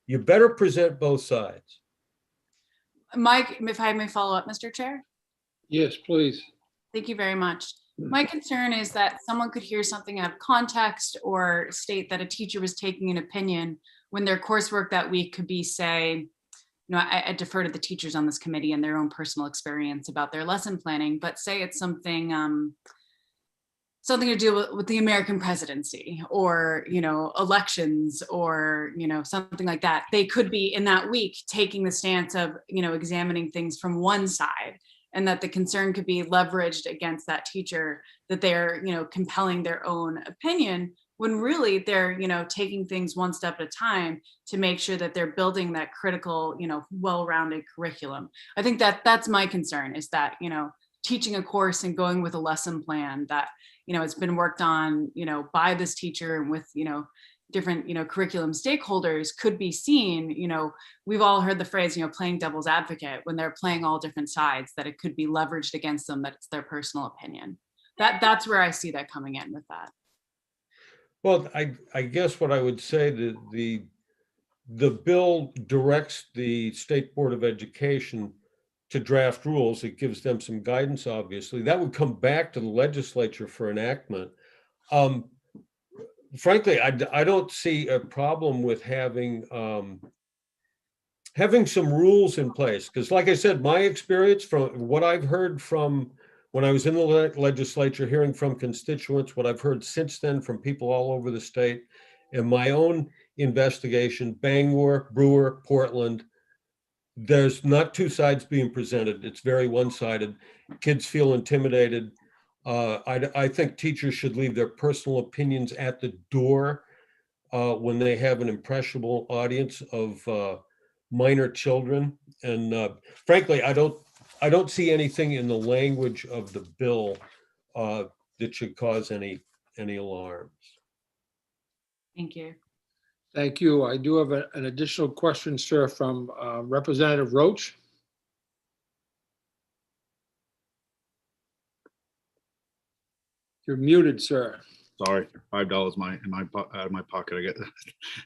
you better present both sides. Mike, if I may follow up, Mr. Chair? Yes, please. Thank you very much. My concern is that someone could hear something out of context or state that a teacher was taking an opinion when their coursework that week could be, say, I defer to the teachers on this committee and their own personal experience about their lesson planning, but say it's something to do with the American presidency or, elections or, something like that. They could be in that week taking the stance of, examining things from one side, and that the concern could be leveraged against that teacher, that they're, compelling their own opinion, when really they're, taking things one step at a time to make sure that they're building that critical, well-rounded curriculum. I think that's my concern, is that, teaching a course and going with a lesson plan that, it's been worked on, by this teacher and with, different, curriculum stakeholders could be seen, we've all heard the phrase, playing devil's advocate, when they're playing all different sides, that it could be leveraged against them, that it's their personal opinion. That's where I see that coming in with that. Well, I guess what I would say that the bill directs the State Board of Education to draft rules. It gives them some guidance, obviously. That would come back to the legislature for enactment. Frankly, I don't see a problem with having some rules in place, because like I said, my experience from what I've heard from when I was in the legislature, hearing from constituents, what I've heard since then from people all over the state, and my own investigation, Bangor, Brewer, Portland, there's not two sides being presented. It's very one-sided. Kids feel intimidated. I think teachers should leave their personal opinions at the door when they have an impressionable audience of minor children. And frankly, I don't see anything in the language of the bill that should cause any alarms. Thank you. Thank you. I do have an additional question, sir, from Representative Roach. You're muted, sir. Sorry, $5 out of my pocket. I get that.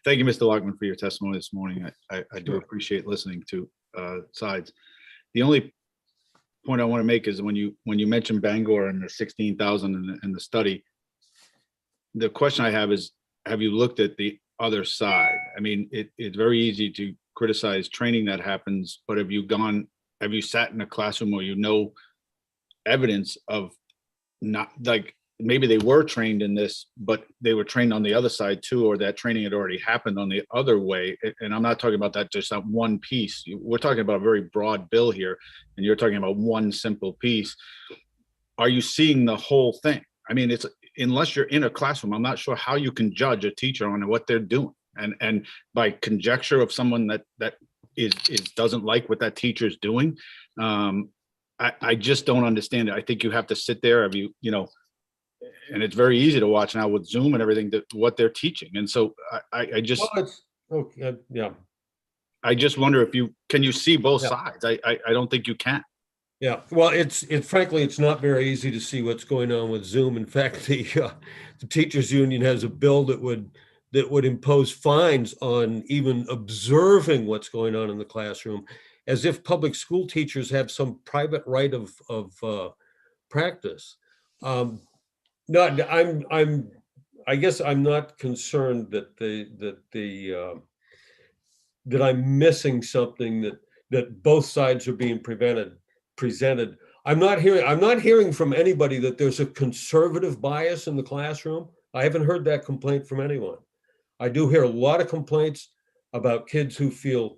Thank you, Mr. Lockman, for your testimony this morning. I do appreciate listening to sides. The only point I want to make is when you mentioned Bangor and the 16,000 in the study, the question I have is, have you looked at the other side? I mean, it's very easy to criticize training that happens, but have you sat in a classroom where evidence of not, like, maybe they were trained in this, but they were trained on the other side too, or that training had already happened on the other way. And I'm not talking about that, just that one piece. We're talking about a very broad bill here, and you're talking about one simple piece. Are you seeing the whole thing? I mean, unless you're in a classroom, I'm not sure how you can judge a teacher on what they're doing. And by conjecture of someone that is doesn't like what that teacher is doing, I just don't understand it. I think you have to sit there, and it's very easy to watch now with Zoom and everything, what they're teaching. And so I just, Well, okay, yeah. I just wonder if can you see both Yeah. sides? I don't think you can. Yeah, well, it's frankly, it's not very easy to see what's going on with Zoom. In fact, the teachers union has a bill that would impose fines on even observing what's going on in the classroom, as if public school teachers have some private right of practice. I guess I'm not concerned that I'm missing something that both sides are being presented. I'm not hearing from anybody that there's a conservative bias in the classroom. I haven't heard that complaint from anyone. I do hear a lot of complaints about kids who feel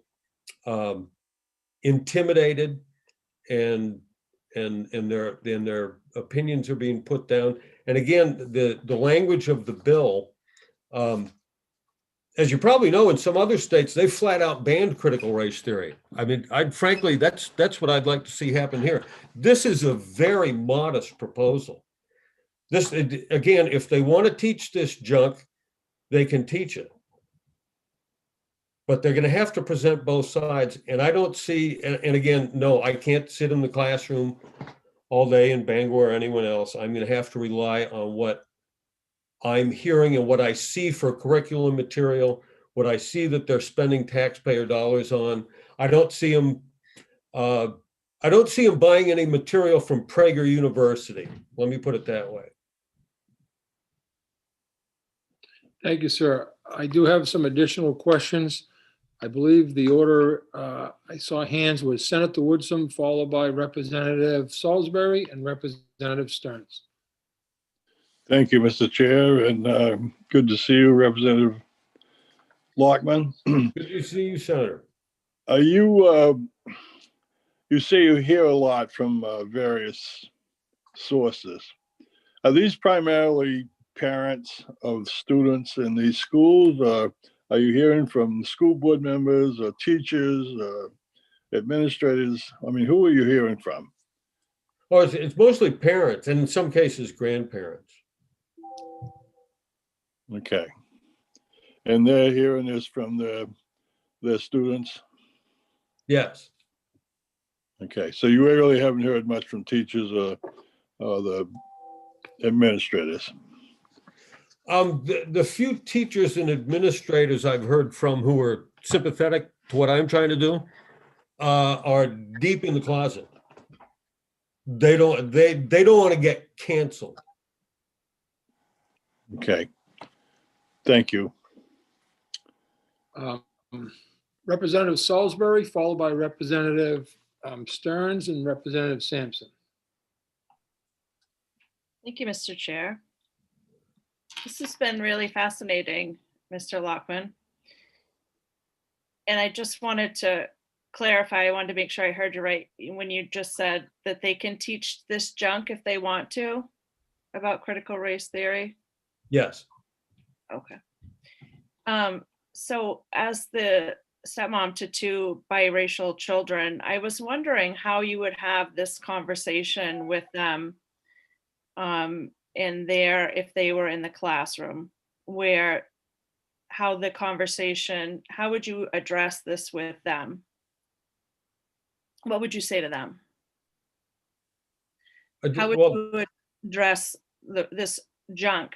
intimidated and their opinions are being put down. And again, the language of the bill, as you probably know, in some other states, they flat out banned critical race theory. I mean, frankly, that's what I'd like to see happen here. This is a very modest proposal. This, again, if they want to teach this junk, they can teach it. But they're going to have to present both sides. And I don't see, and again, no, I can't sit in the classroom all day in Bangor or anyone else. I'm going to have to rely on what I'm hearing and what I see for curriculum material, what I see that they're spending taxpayer dollars on. I don't see them buying any material from Prager University. Let me put it that way. Thank you, sir. I do have some additional questions. I believe the order, I saw hands was Senator Woodson, followed by Representative Salisbury and Representative Stearns. Thank you, Mr. Chair, and good to see you, Representative Lockman. Good to see you, Senator. You say you hear a lot from various sources. Are these primarily parents of students in these schools? Are you hearing from school board members or teachers, administrators? I mean, who are you hearing from? Well, it's mostly parents and in some cases grandparents. Okay. And they're hearing this from their students? Yes. Okay, so you really haven't heard much from teachers or the administrators? The few teachers and administrators I've heard from who are sympathetic to what I'm trying to do are deep in the closet. They don't want to get canceled. Okay. Thank you. Representative Salisbury, followed by Representative Stearns and Representative Sampson. Thank you, Mr. Chair. This has been really fascinating, Mr. Lockman. And I just wanted to clarify, I wanted to make sure I heard you right when you just said that they can teach this junk if they want to about critical race theory. Yes. Okay. So as the stepmom to two biracial children, I was wondering how you would have this conversation with them if they were in the classroom, how would you address this with them? What would you say to them? How would you address this junk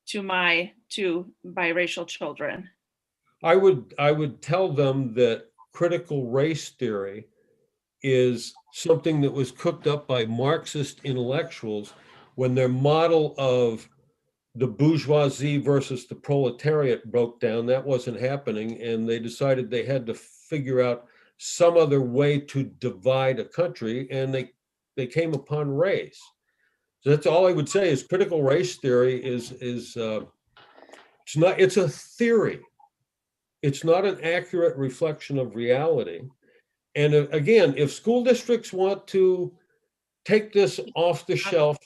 to my two biracial children? I would tell them that critical race theory is something that was cooked up by Marxist intellectuals when their model of the bourgeoisie versus the proletariat broke down. That wasn't happening, and they decided they had to figure out some other way to divide a country, and they came upon race. So that's all I would say is critical race theory it's a theory. It's not an accurate reflection of reality. And again, if school districts want to take this off the shelf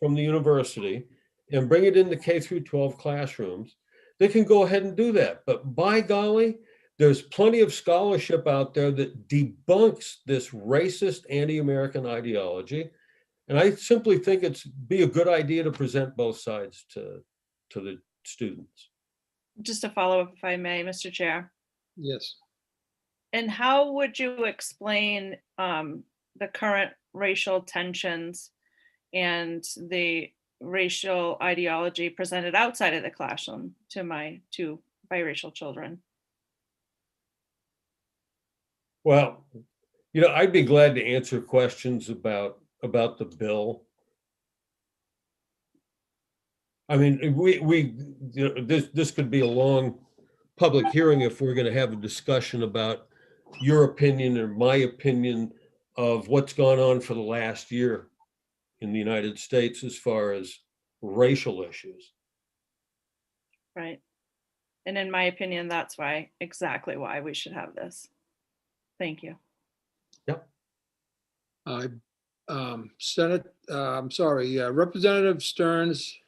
from the university and bring it into K through 12 classrooms, they can go ahead and do that. But by golly, there's plenty of scholarship out there that debunks this racist anti-American ideology. And I simply think it's be a good idea to present both sides to the students. Just a follow up, if I may, Mr. Chair. Yes. And how would you explain the current racial tensions and the racial ideology presented outside of the classroom to my two biracial children? Well, I'd be glad to answer questions about the bill. I mean, this could be a long public hearing if we're going to have a discussion about your opinion or my opinion of what's gone on for the last year in the United States as far as racial issues. Right. And in my opinion, that's exactly why we should have this. Thank you. Yep. Representative Stearns,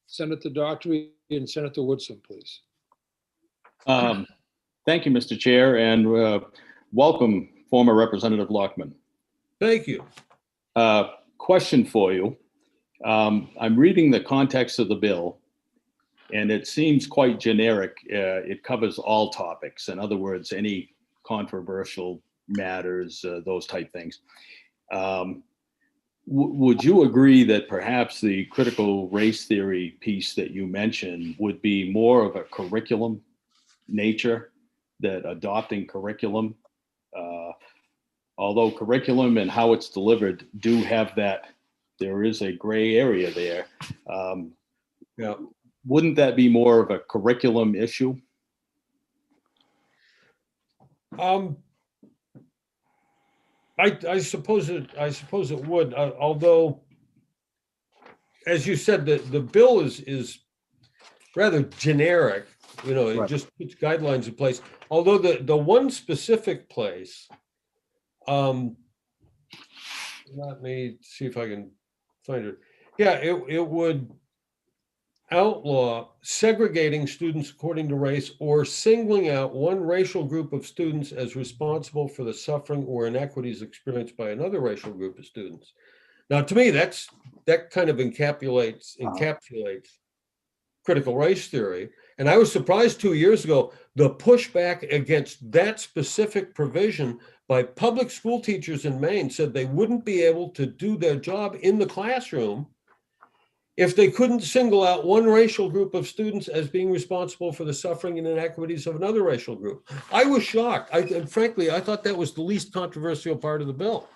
Senator Daughtry, and Senator Woodson, please. Thank you, Mr. Chair, and welcome, former Representative Lockman. Thank you. Question for you. I'm reading the context of the bill, and it seems quite generic. It covers all topics. In other words, any controversial matters, those type things. Would you agree that perhaps the critical race theory piece that you mentioned would be more of a curriculum nature, that adopting curriculum, although curriculum and how it's delivered do have that, there is a gray area there. Wouldn't that be more of a curriculum issue? I suppose it would, although, as you said, the bill is rather generic. It just puts guidelines in place. Although the one specific place, let me see if I can find it. Yeah, it would outlaw segregating students according to race or singling out one racial group of students as responsible for the suffering or inequities experienced by another racial group of students. Now, to me, that kind of encapsulates critical race theory. And I was surprised 2 years ago, the pushback against that specific provision by public school teachers in Maine said they wouldn't be able to do their job in the classroom if they couldn't single out one racial group of students as being responsible for the suffering and inequities of another racial group. I was shocked. Frankly, I thought that was the least controversial part of the bill.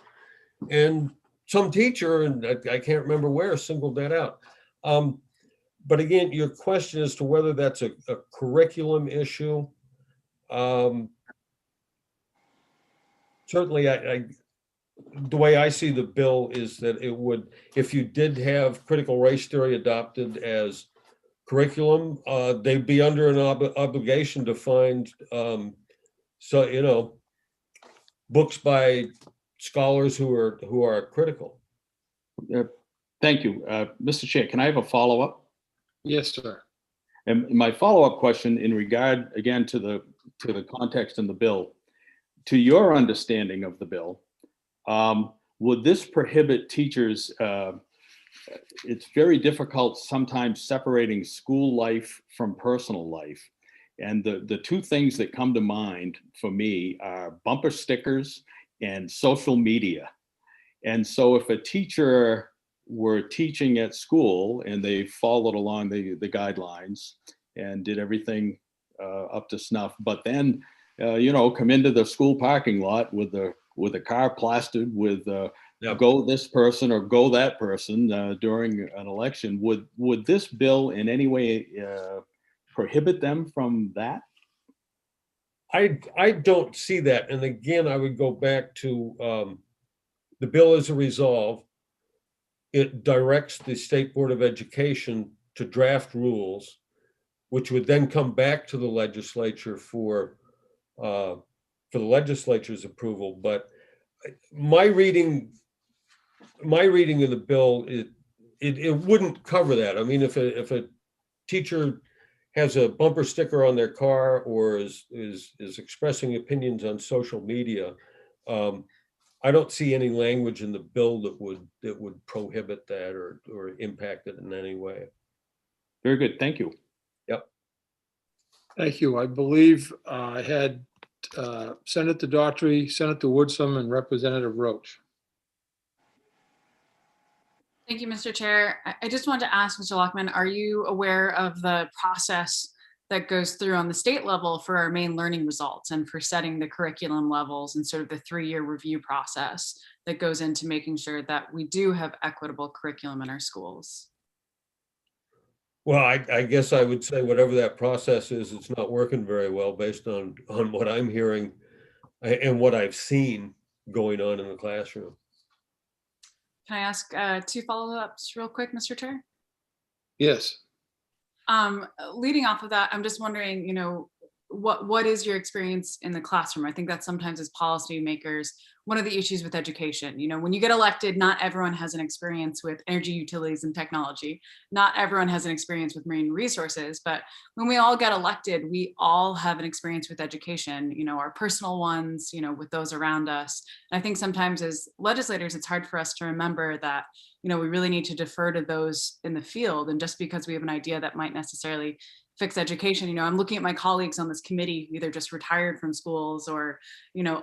And some teacher, and I can't remember where, singled that out. But again, your question as to whether that's a curriculum issue, certainly the way I see the bill is that it would, if you did have critical race theory adopted as curriculum, they'd be under an obligation to find, books by scholars who are critical. Thank you. Mr. Chair, can I have a follow-up? Yes, sir. And my follow-up question in regard, again, to the context in the bill, to your understanding of the bill, would this prohibit teachers? It's very difficult sometimes separating school life from personal life. And the two things that come to mind for me are bumper stickers and social media. And so if a teacher were teaching at school and they followed along the guidelines and did everything up to snuff, but then come into the school parking lot with a car plastered with go this person or go that person during an election, would this bill in any way prohibit them from that? I don't see that. And again, I would go back to the bill as a resolve. It directs the State Board of Education to draft rules, which would then come back to the legislature for the legislature's approval. But my reading of the bill it wouldn't cover that. I mean, if a teacher has a bumper sticker on their car or is expressing opinions on social media, I don't see any language in the bill that would prohibit that or impact it in any way. Very good. Thank you. Yep. Thank you. I believe I had Senator Daughtry, Senator Woodson, and Representative Roach. Thank you, Mr. Chair. I just wanted to ask Mr. Lockman, are you aware of the process that goes through on the state level for our main learning results and for setting the curriculum levels and sort of the 3-year review process that goes into making sure that we do have equitable curriculum in our schools? Well, I guess I would say whatever that process is, it's not working very well based on what I'm hearing and what I've seen going on in the classroom. Can I ask 2 follow-ups real quick, Mr. Chair? Yes. Leading off of that, I'm just wondering, what is your experience in the classroom? I think that sometimes as policymakers, one of the issues with education, when you get elected, not everyone has an experience with energy utilities and technology. Not everyone has an experience with marine resources, but when we all get elected, we all have an experience with education, our personal ones, with those around us. And I think sometimes as legislators, it's hard for us to remember that, we really need to defer to those in the field. And just because we have an idea that might necessarily fix education, I'm looking at my colleagues on this committee, either just retired from schools or,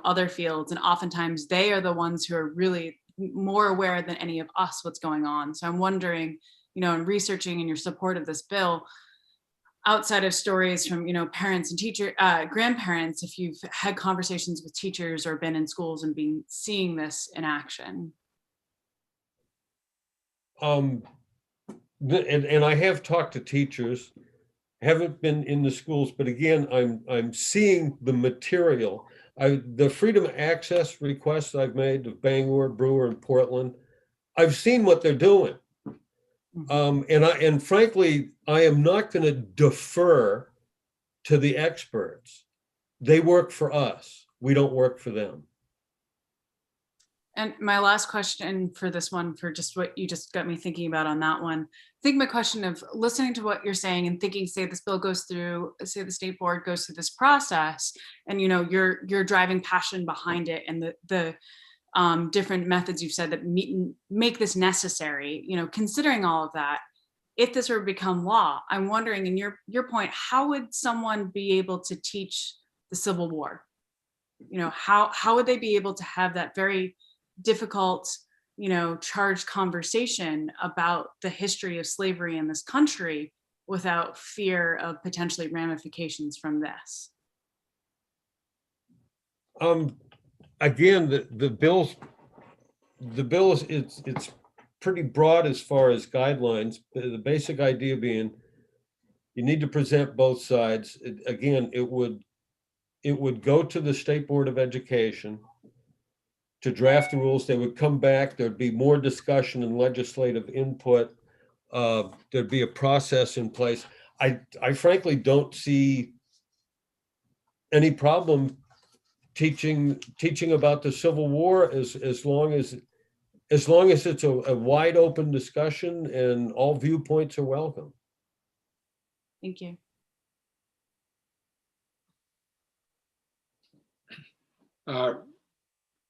other fields. And oftentimes they are the ones who are really more aware than any of us what's going on. So I'm wondering, in researching in your support of this bill, outside of stories from, parents and grandparents, if you've had conversations with teachers or been in schools and seeing this in action. And I have talked to teachers, haven't been in the schools, but again, I'm seeing the material. The freedom of access requests I've made to Bangor, Brewer, and Portland, I've seen what they're doing. And frankly, I am not going to defer to the experts. They work for us. We don't work for them. And my last question for this one, for just what you just got me thinking about on that one, I think my question of listening to what you're saying and thinking, say this bill goes through, say the state board goes through this process, and you're driving passion behind it, and the different methods you've said that make this necessary. Considering all of that, if this were to become law, I'm wondering, in your point, how would someone be able to teach the Civil War? How would they be able to have that very difficult, charged conversation about the history of slavery in this country without fear of potentially ramifications from this? Again, the bill is it's pretty broad as far as guidelines. The basic idea being you need to present both sides. Again, it would go to the State Board of Education to draft the rules. They would come back. There'd be more discussion and legislative input. There'd be a process in place. I frankly don't see any problem teaching about the Civil War as long as it's a wide open discussion and all viewpoints are welcome. Thank you.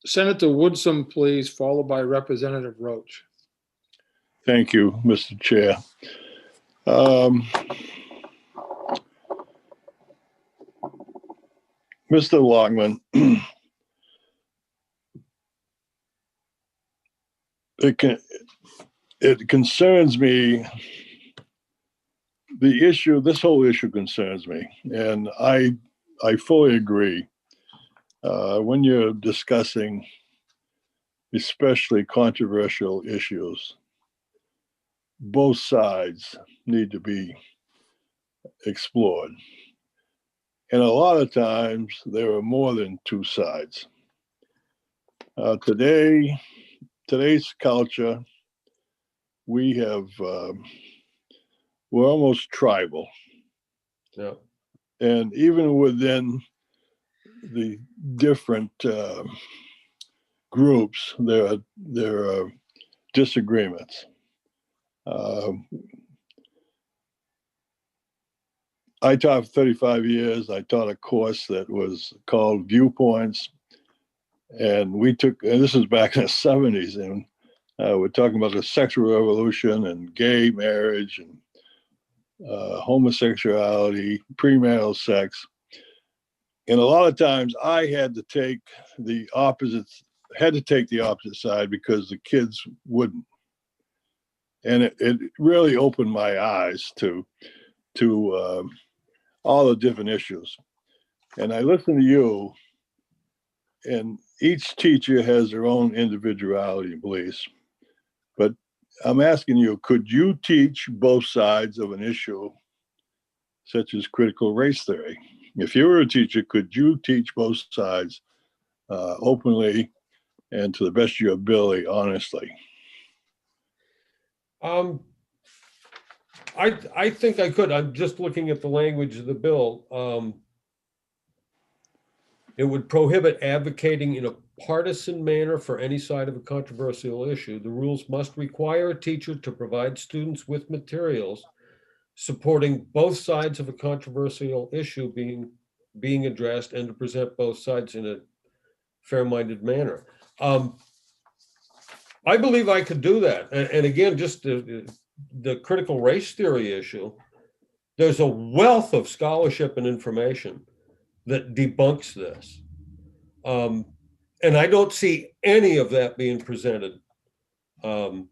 Senator Woodson, please, followed by Representative Roach. Thank you, Mr. Chair. Mr. Lockman, it concerns me. This whole issue concerns me, and I fully agree. When you're discussing especially controversial issues, both sides need to be explored. And a lot of times there are more than two sides. Today's culture, we're almost tribal. Yeah. And even within the different groups, there are disagreements. I taught for 35 years. I taught a course that was called Viewpoints. And this is back in the 70s, and we're talking about the sexual revolution and gay marriage and homosexuality, premarital sex. And a lot of times I had to take the opposite side because the kids wouldn't. And it really opened my eyes to all the different issues. And I listened to you, and each teacher has their own individuality and beliefs. But I'm asking you, could you teach both sides of an issue such as critical race theory? If you were a teacher, could you teach both sides openly and to the best of your ability, honestly? I think I could. I'm just looking at the language of the bill. It would prohibit advocating in a partisan manner for any side of a controversial issue. The rules must require a teacher to provide students with materials supporting both sides of a controversial issue being addressed and to present both sides in a fair-minded manner. I believe I could do that. And again, just the critical race theory issue, there's a wealth of scholarship and information that debunks this. And I don't see any of that being presented. And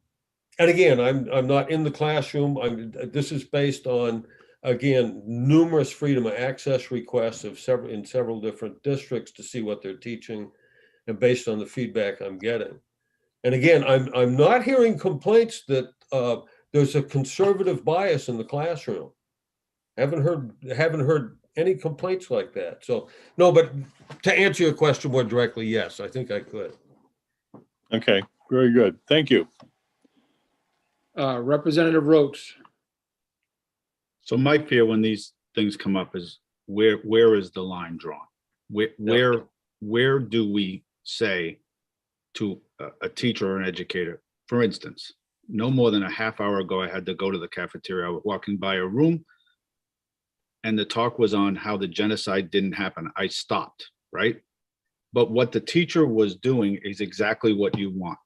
again, I'm not in the classroom. This is based on, again, numerous freedom of access requests in several different districts to see what they're teaching, and based on the feedback I'm getting. And again, I'm not hearing complaints that there's a conservative bias in the classroom. Haven't heard any complaints like that. So no, but to answer your question more directly, yes, I think I could. Okay, very good. Thank you. Representative Roach. So my fear when these things come up is where is the line drawn? Where do we say to a teacher or an educator, for instance, no more than a half hour ago, I had to go to the cafeteria. I was walking by a room and the talk was on how the genocide didn't happen. I stopped, right? But what the teacher was doing is exactly what you want,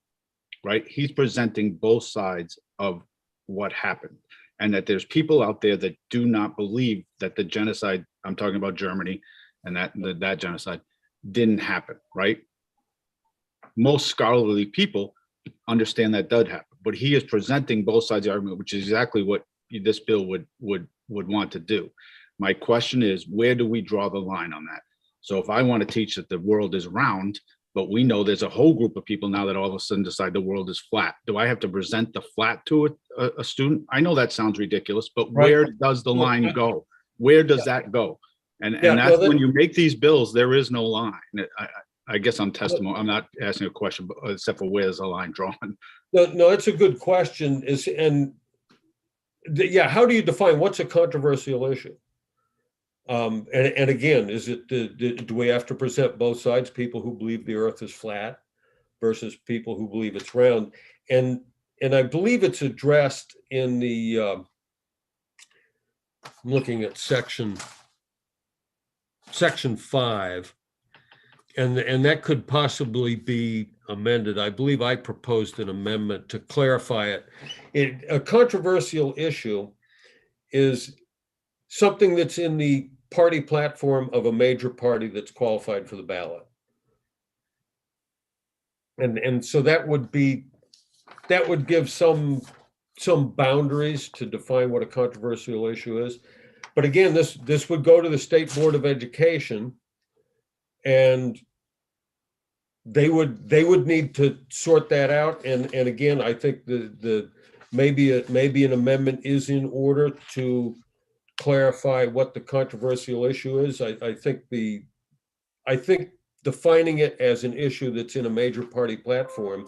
right? He's presenting both sides of what happened, and that there's people out there that do not believe that the genocide, I'm talking about Germany, and that genocide didn't happen, right? Most scholarly people understand that did happen, but he is presenting both sides of the argument, which is exactly what this bill would want to do. My question is, where do we draw the line on that? So if I want to teach that the world is round, but we know there's a whole group of people now that all of a sudden decide the world is flat, do I have to present the flat to a student? I know that sounds ridiculous, but where does the line go? Where does that go? And that's when you make these bills, there is no line. I guess I'm testimony. I'm not asking a question, but except for where's the line drawn? No, it's a good question. How do you define what's a controversial issue? And again, is it do we have to present both sides? People who believe the Earth is flat versus people who believe it's round, and I believe it's addressed in the. I'm looking at section 5. And that could possibly be amended. I believe I proposed an amendment to clarify it. A controversial issue is something that's in the party platform of a major party that's qualified for the ballot. And so that would give some boundaries to define what a controversial issue is. But again, this would go to the State Board of Education, and they would need to sort that out. And again, I think maybe an amendment is in order to clarify what the controversial issue is. I think defining it as an issue that's in a major party platform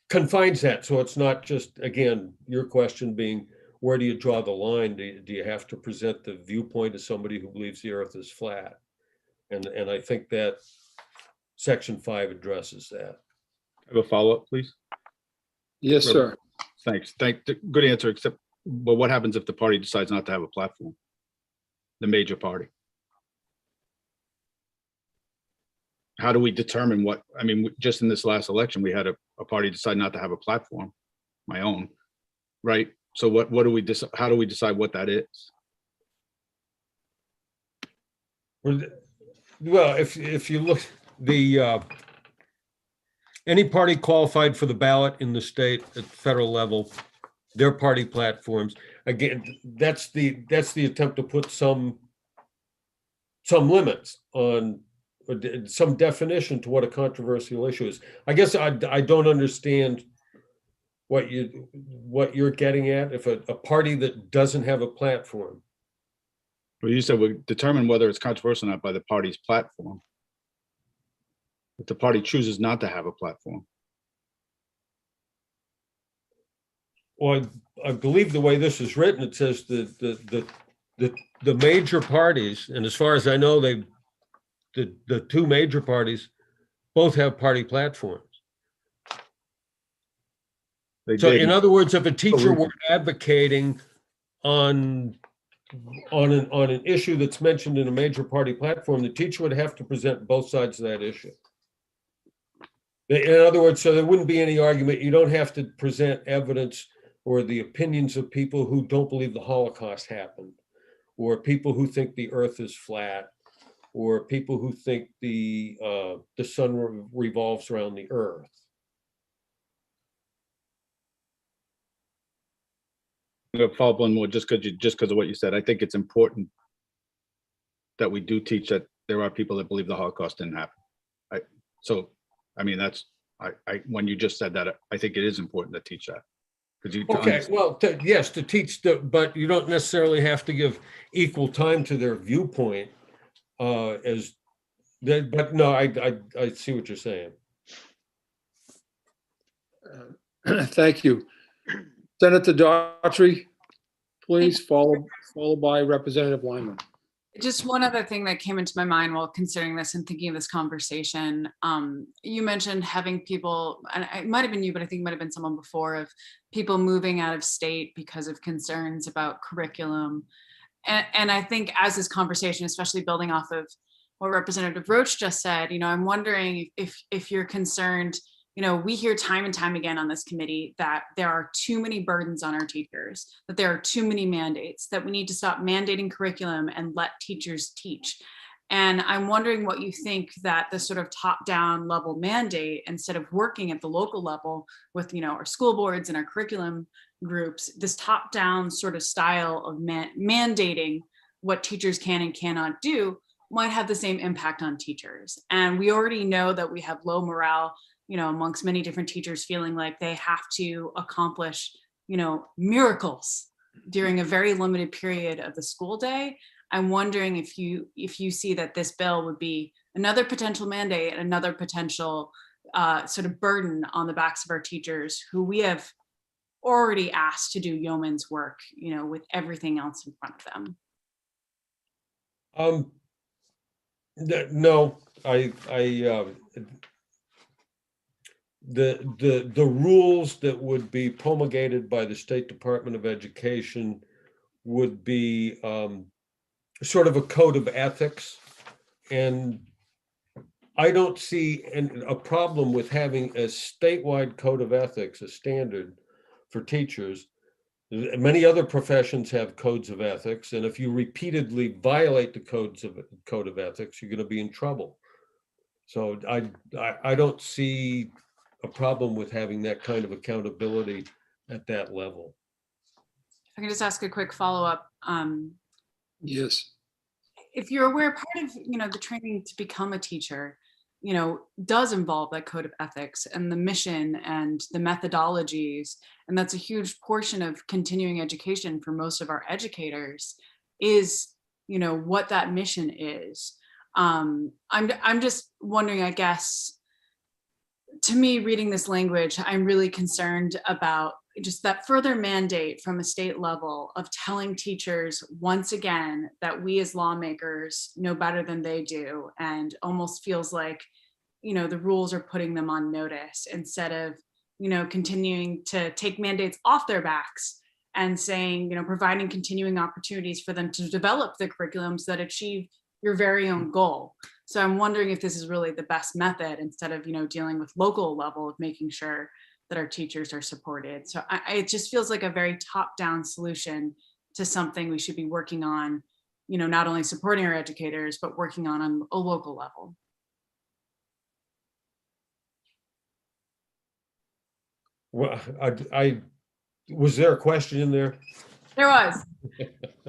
confines that. So it's not just, again, your question being, where do you draw the line? Do you have to present the viewpoint of somebody who believes the Earth is flat? And I think that section 5 addresses that. I have a follow-up, please. Yes, sir. Thanks. Good answer, except, but what happens if the party decides not to have a platform? The major party? How do we determine what, I mean, just in this last election, we had a party decide not to have a platform, my own, right? So what do we decide? How do we decide what that is? Well, if you look, any party qualified for the ballot in the state at federal level, their party platforms, again, that's the attempt to put some limits on, or some definition to what a controversial issue is. I guess I don't understand what you're getting at. If a party that doesn't have a platform. Well, you said we determine whether it's controversial or not by the party's platform. If the party chooses not to have a platform. Well, I believe the way this is written, it says the major parties, and as far as I know, the two major parties both have party platforms. So in other words, if a teacher were advocating on an issue that's mentioned in a major party platform, the teacher would have to present both sides of that issue. In other words, so there wouldn't be any argument. You don't have to present evidence or the opinions of people who don't believe the Holocaust happened, or people who think the earth is flat, or people who think the sun revolves around the earth. I'm going to follow up on more just because of what you said. I think it's important that we do teach that there are people that believe the Holocaust didn't happen. When you just said that, I think it is important to teteach that. Okay, well, yes, to teach, but you don't necessarily have to give equal time to their viewpoint. But no, I see what you're saying. Thank you. Senator Daughtry, please, followed by Representative Lyman. Just one other thing that came into my mind while considering this and thinking of this conversation. You mentioned having people, and it might have been you, but I think it might have been someone before, of people moving out of state because of concerns about curriculum. And I think as this conversation, especially building off of what Representative Roach just said, I'm wondering if you're concerned. We hear time and time again on this committee that there are too many burdens on our teachers, that there are too many mandates, that we need to stop mandating curriculum and let teachers teach. And I'm wondering what you think that the sort of top-down level mandate, instead of working at the local level with, our school boards and our curriculum groups, this top-down sort of style of mandating what teachers can and cannot do might have the same impact on teachers. And we already know that we have low morale, amongst many different teachers, feeling like they have to accomplish, miracles during a very limited period of the school day. I'm wondering if you see that this bill would be another potential mandate and another potential sort of burden on the backs of our teachers, who we have already asked to do yeoman's work, with everything else in front of them. No, the rules that would be promulgated by the State Department of Education would be sort of a code of ethics, and I don't see a problem with having a statewide code of ethics, a standard for teachers. Many other professions have codes of ethics, and if you repeatedly violate the code of ethics, you're going to be in trouble. So I don't see a problem with having that kind of accountability at that level. If I can just ask a quick follow-up. Yes. If you're aware, part of the training to become a teacher, does involve that code of ethics and the mission and the methodologies, and that's a huge portion of continuing education for most of our educators. Is what that mission is. I'm just wondering, I guess. To me, reading this language, I'm really concerned about just that further mandate from a state level of telling teachers once again that we as lawmakers know better than they do, and almost feels like, the rules are putting them on notice instead of continuing to take mandates off their backs and saying, providing continuing opportunities for them to develop the curriculums that achieve your very own goal. So I'm wondering if this is really the best method instead of, dealing with local level of making sure that our teachers are supported. So it just feels like a very top-down solution to something we should be working on, not only supporting our educators, but working on a local level. Well, I was there a question in there? There was.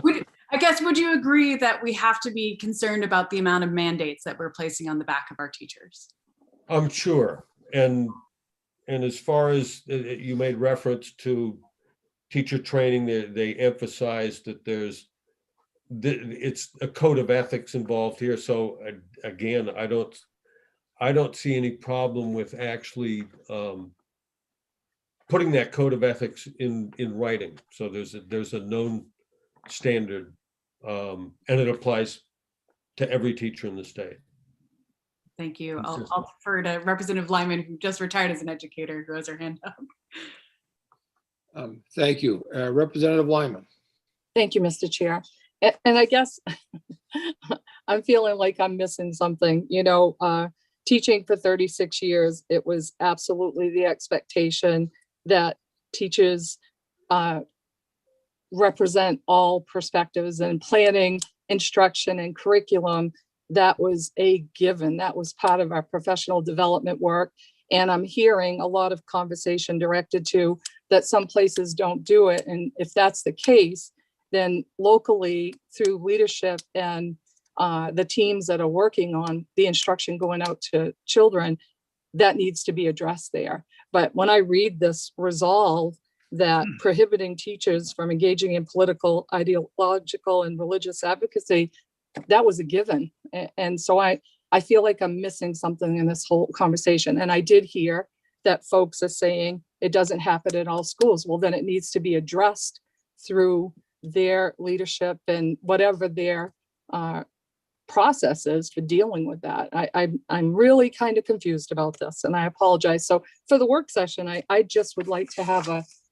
Would you agree that we have to be concerned about the amount of mandates that we're placing on the back of our teachers? I'm sure. And as far as you made reference to teacher training, they emphasize that it's a code of ethics involved here. So again, I don't see any problem with actually putting that code of ethics in writing. So there's a known standard, and it applies to every teacher in the state. Thank you. I'll defer to Representative Lyman, who just retired as an educator, who has her hand up. Thank you. Representative Lyman. Thank you, Mr. Chair. And I guess I'm feeling like I'm missing something. Teaching for 36 years, it was absolutely the expectation that teachers represent all perspectives, and planning, instruction, and curriculum. That was a given. That was part of our professional development work. And I'm hearing a lot of conversation directed to that some places don't do it. And if that's the case, then locally through leadership and the teams that are working on the instruction going out to children, that needs to be addressed there. But when I read this resolve that prohibiting teachers from engaging in political, ideological, and religious advocacy, that was a given. And so I feel like I'm missing something in this whole conversation. And I did hear that folks are saying it doesn't happen at all schools. Well, then it needs to be addressed through their leadership and whatever their processes for dealing with that. I'm really kind of confused about this, and I apologize. So for the work session, I just would like to have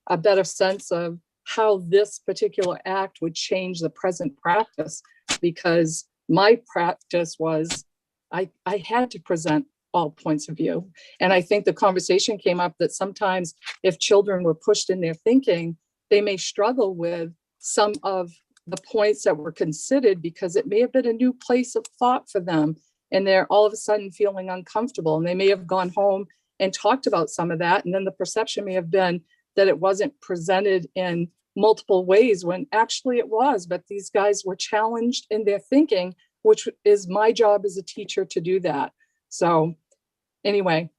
a better sense of how this particular act would change the present practice, because my practice was I had to present all points of view. And I think the conversation came up that sometimes if children were pushed in their thinking, they may struggle with some of the points that were considered because it may have been a new place of thought for them. And they're all of a sudden feeling uncomfortable. And they may have gone home and talked about some of that. And then the perception may have been that it wasn't presented in multiple ways when actually it was. But these guys were challenged in their thinking, which is my job as a teacher to do that. So anyway,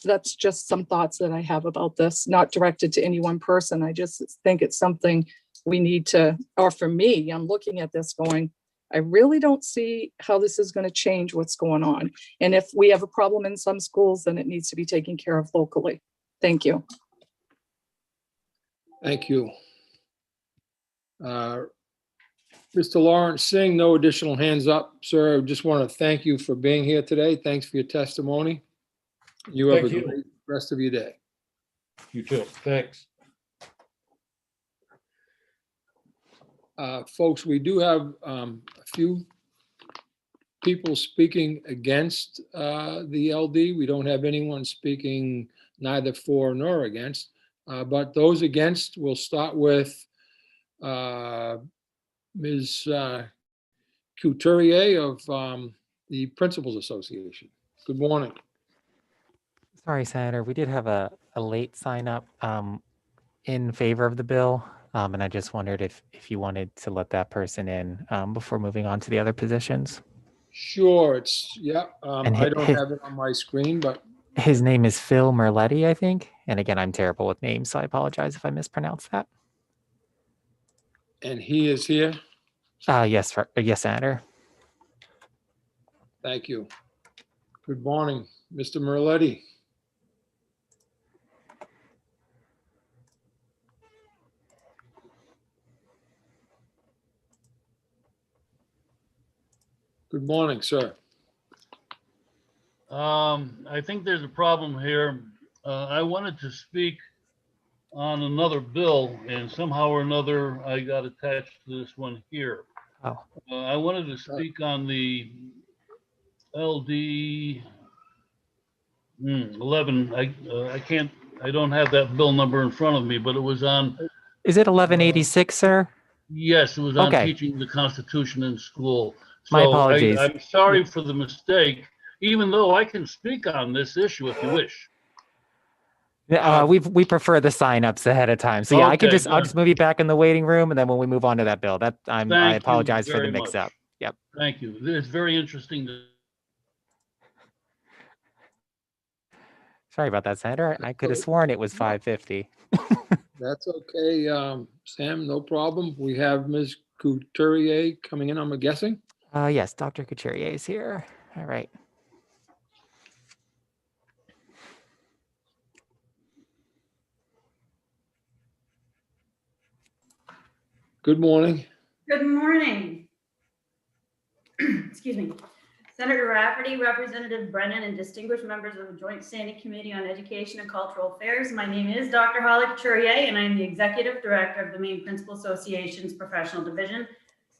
that's just some thoughts that I have about this, not directed to any one person. I just think it's something we need to, or for me, I'm looking at this going, I really don't see how this is going to change what's going on. And if we have a problem in some schools, then it needs to be taken care of locally. Thank you. Thank you. Mr. Lawrence, seeing no additional hands up, sir, I just want to thank you for being here today. Thanks for your testimony. You have a great rest of your day. You too. Thanks. Folks, we do have a few people speaking against the LD. We don't have anyone speaking neither for nor against, but those against, we'll start with Ms. Couturier of the Principals Association. Good morning. Sorry, Senator, we did have a late sign up in favor of the bill. And I just wondered if you wanted to let that person in before moving on to the other positions. Sure, it's, yeah, I don't have it on my screen, but. His name is Phil Merletti, I think. And again, I'm terrible with names, so I apologize if I mispronounce that. And he is here? Yes, yes, Senator. Thank you. Good morning, Mr. Merletti. Good morning, sir. I think there's a problem here. I wanted to speak on another bill, and somehow or another, I got attached to this one here. Oh. I wanted to speak on the LD 11. I can't, I don't have that bill number in front of me, but it was on, Is it 1186, sir? yes, it was on Okay. teaching the Constitution in school. My So apologies. I'm sorry for the mistake, even though I can speak on this issue if you wish. We prefer the signups ahead of time. So yeah, Okay, I'll good. just move you back in the waiting room, and then when we move on to that bill, I Thank you apologize for the very mix much. up. Yep. Thank you. It's very interesting to Sorry about that, Senator. I could have sworn it was 550. That's okay, Sam, no problem. We have Ms. Couturier coming in, I'm guessing. Yes, Dr. Couturier is here. All right. Good morning. Good morning. Excuse me. Senator Rafferty, Representative Brennan, and distinguished members of the Joint Standing Committee on Education and Cultural Affairs. My name is Dr. Holly Couturier, and I am the Executive Director of the Maine Principal Association's Professional Division,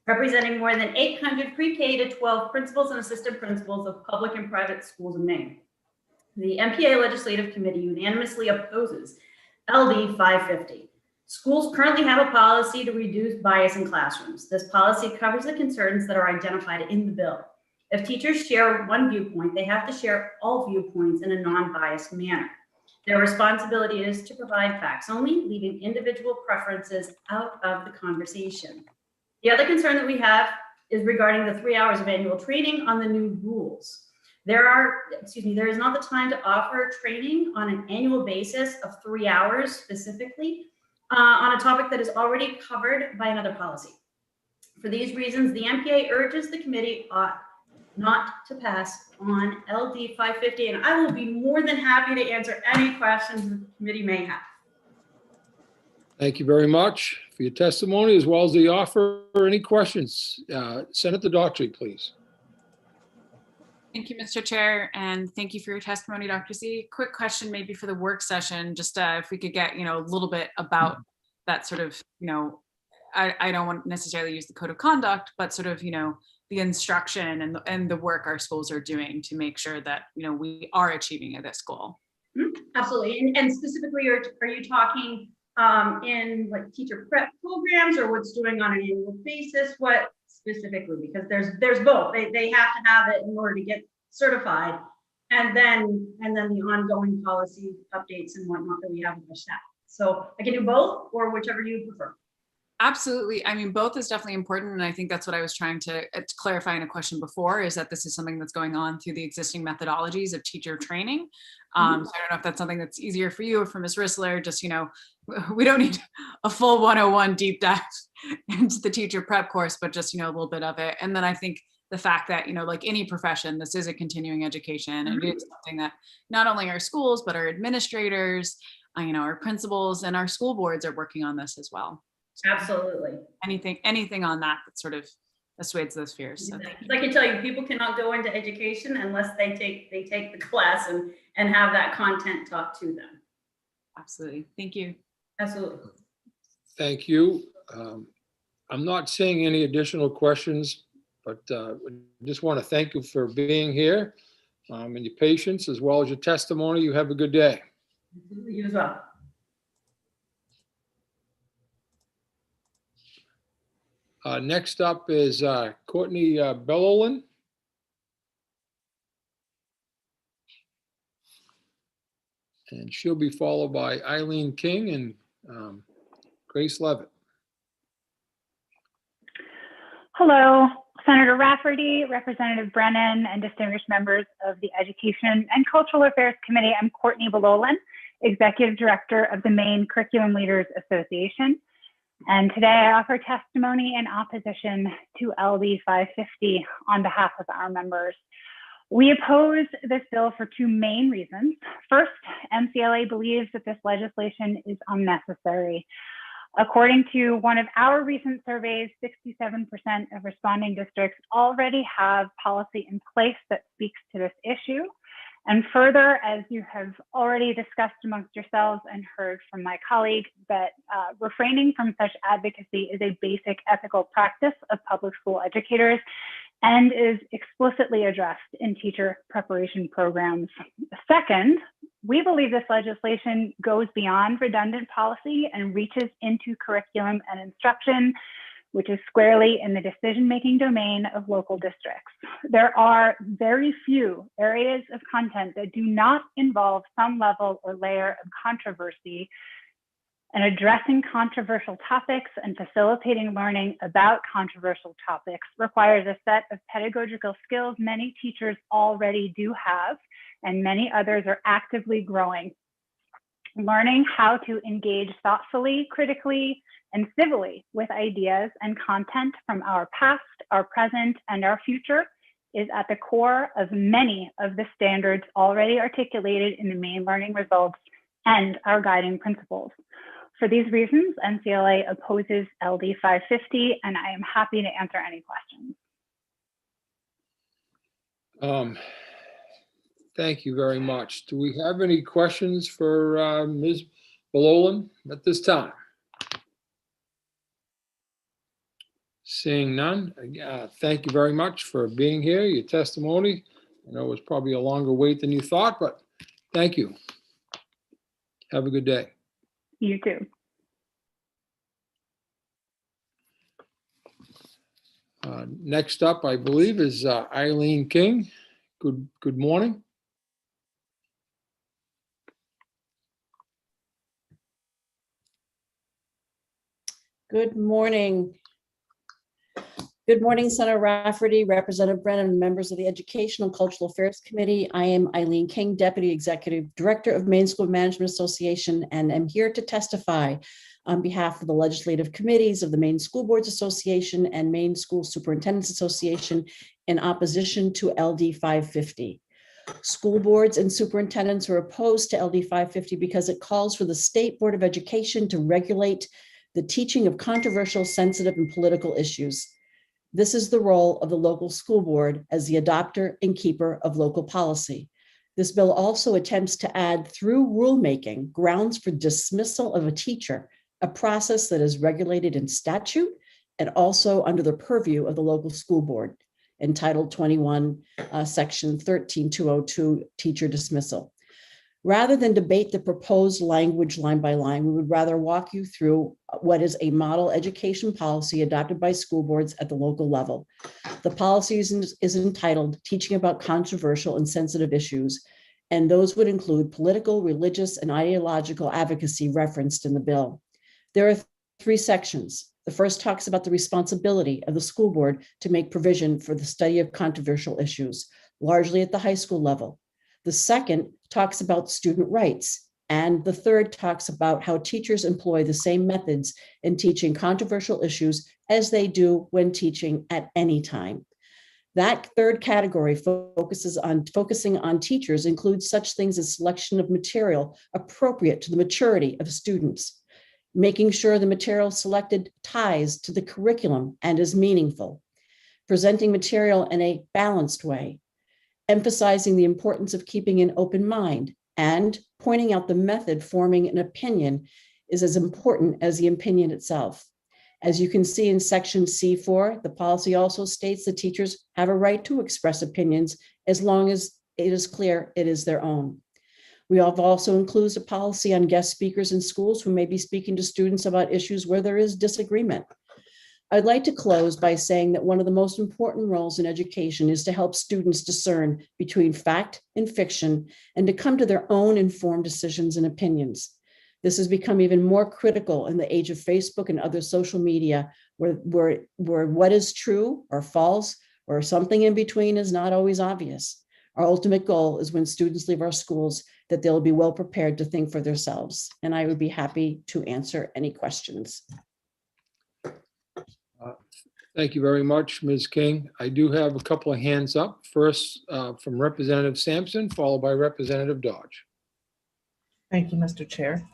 representing more than 800 pre-K to 12 principals and assistant principals of public and private schools in Maine. The MPA Legislative Committee unanimously opposes LD 550. Schools currently have a policy to reduce bias in classrooms. This policy covers the concerns that are identified in the bill. If teachers share one viewpoint, they have to share all viewpoints in a non-biased manner. Their responsibility is to provide facts only, leaving individual preferences out of the conversation. The other concern that we have is regarding the 3 hours of annual training on the new rules. There is not the time to offer training on an annual basis of 3 hours specifically on a topic that is already covered by another policy. For these reasons, the MPA urges the committee not to pass on LD 550, and I will be more than happy to answer any questions the committee may have. Thank you very much for your testimony as well as the offer. Any questions? Senator Daughtry, please. Thank you, Mr. Chair, and thank you for your testimony, Dr. Z. Quick question maybe for the work session, just if we could get, a little bit about that sort of, I don't want to necessarily use the code of conduct, but sort of, the instruction and the work our schools are doing to make sure that, we are achieving this goal. Absolutely, and specifically, are you talking in like teacher prep programs or what's doing on an annual basis? What specifically? Because there's both. They have to have it in order to get certified, and then the ongoing policy updates and whatnot that we have with our staff. So I can do both or whichever you prefer. Absolutely. I mean, both is definitely important. And I think that's what I was trying to clarify in a question before, is that this is something that's going on through the existing methodologies of teacher training. So I don't know if that's something that's easier for you or for Ms. Rissler. Just, we don't need a full 101 deep dive into the teacher prep course, but just, a little bit of it. And then I think the fact that, like any profession, this is a continuing education, and it's something that not only our schools, but our administrators, our principals and our school boards are working on this as well. Absolutely. Anything on that sort of assuades those fears. So I can tell you, people cannot go into education unless they take the class and have that content taught to them. Absolutely. Thank you. Absolutely. Thank you. I'm not seeing any additional questions, but I just want to thank you for being here and your patience as well as your testimony. You have a good day. You as well. Next up is Courtney Bellolin. And she'll be followed by Eileen King and Grace Levitt. Hello, Senator Rafferty, Representative Brennan, and distinguished members of the Education and Cultural Affairs Committee. I'm Courtney Bellolin, Executive Director of the Maine Curriculum Leaders Association. And today I offer testimony in opposition to LD 550 on behalf of our members. We oppose this bill for two main reasons. First, MCLA believes that this legislation is unnecessary. According to one of our recent surveys, 67% of responding districts already have policy in place that speaks to this issue. And further, as you have already discussed amongst yourselves and heard from my colleague, that refraining from such advocacy is a basic ethical practice of public school educators and is explicitly addressed in teacher preparation programs. Second, we believe this legislation goes beyond redundant policy and reaches into curriculum and instruction, which is squarely in the decision-making domain of local districts. There are very few areas of content that do not involve some level or layer of controversy, and addressing controversial topics and facilitating learning about controversial topics requires a set of pedagogical skills many teachers already do have, and many others are actively growing. Learning how to engage thoughtfully, critically, and civilly with ideas and content from our past, our present, and our future is at the core of many of the standards already articulated in the main learning results and our guiding principles. For these reasons, NCLA opposes LD 550, and I am happy to answer any questions. Thank you very much. Do we have any questions for Ms. Bololan at this time? Seeing none, thank you very much for being here, your testimony. I know it was probably a longer wait than you thought, but thank you. Have a good day. You too. Next up, I believe, is Eileen King. Good morning. Good morning. Good morning, Senator Rafferty, Representative Brennan, and members of the Educational and Cultural Affairs Committee. I am Eileen King, Deputy Executive Director of Maine School Management Association, and am here to testify on behalf of the legislative committees of the Maine School Boards Association and Maine School Superintendents Association in opposition to LD 550. School boards and superintendents are opposed to LD 550 because it calls for the State Board of Education to regulate the teaching of controversial, sensitive, and political issues. This is the role of the local school board as the adopter and keeper of local policy. This bill also attempts to add, through rulemaking, grounds for dismissal of a teacher, a process that is regulated in statute and also under the purview of the local school board, in Title 21, Section 13202, teacher dismissal. Rather than debate the proposed language line by line, we would rather walk you through what is a model education policy adopted by school boards at the local level. The policy is entitled Teaching About Controversial and Sensitive Issues, and those would include political, religious, and ideological advocacy referenced in the bill. There are 3 sections. The first talks about the responsibility of the school board to make provision for the study of controversial issues, largely at the high school level. The second talks about student rights. And the third talks about how teachers employ the same methods in teaching controversial issues as they do when teaching at any time. That third category focusing on teachers includes such things as selection of material appropriate to the maturity of students, making sure the material selected ties to the curriculum and is meaningful, presenting material in a balanced way, emphasizing the importance of keeping an open mind, and pointing out the method forming an opinion is as important as the opinion itself. As you can see in section C4, the policy also states that teachers have a right to express opinions as long as it is clear it is their own. We have also included a policy on guest speakers in schools who may be speaking to students about issues where there is disagreement. I'd like to close by saying that one of the most important roles in education is to help students discern between fact and fiction and to come to their own informed decisions and opinions. This has become even more critical in the age of Facebook and other social media, where what is true or false or something in between is not always obvious. Our ultimate goal is when students leave our schools that they'll be well prepared to think for themselves. And I would be happy to answer any questions. Thank you very much, Ms. King. I do have a couple of hands up. First from Representative Sampson, followed by Representative Dodge. Thank you, Mr. Chair.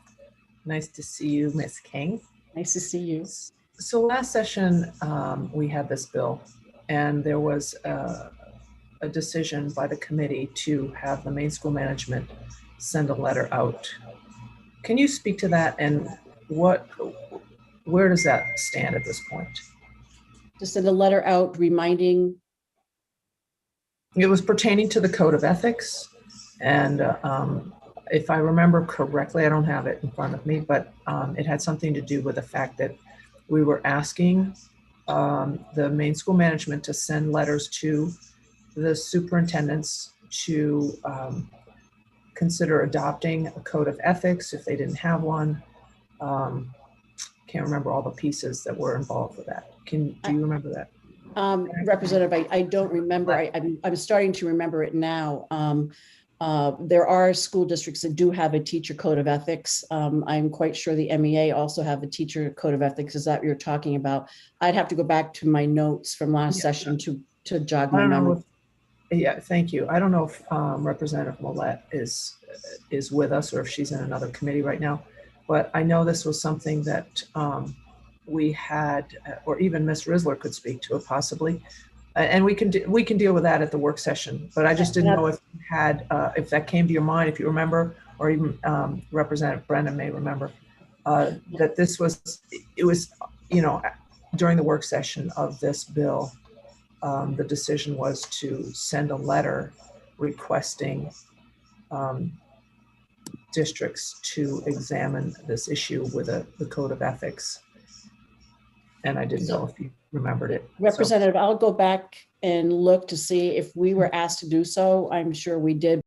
Nice to see you, Ms. King. Nice to see you. So last session, we had this bill, and there was a decision by the committee to have the main school management send a letter out. Can you speak to that, and where does that stand at this point? To send a letter out reminding. It was pertaining to the code of ethics. And if I remember correctly, I don't have it in front of me, but it had something to do with the fact that we were asking the main school management to send letters to the superintendents to consider adopting a code of ethics if they didn't have one. Can't remember all the pieces that were involved with that. Do you remember that? Representative, I don't remember. I'm starting to remember it now. There are school districts that do have a teacher code of ethics. I'm quite sure the MEA also have a teacher code of ethics. Is that what you're talking about? I'd have to go back to my notes from last session to jog my memory. Yeah, thank you. I don't know if Representative Millette is with us or if she's in another committee right now, but I know this was something that we had, or even Ms. Risler could speak to it possibly. And we can deal with that at the work session, but I just didn't know if you had, if that came to your mind, if you remember, or even Representative Brennan may remember, that this was, it was, you know, during the work session of this bill, the decision was to send a letter requesting districts to examine this issue with the code of ethics. And I didn't know if you remembered it. Representative, I'll go back and look to see if we were asked to do so. I'm sure we did.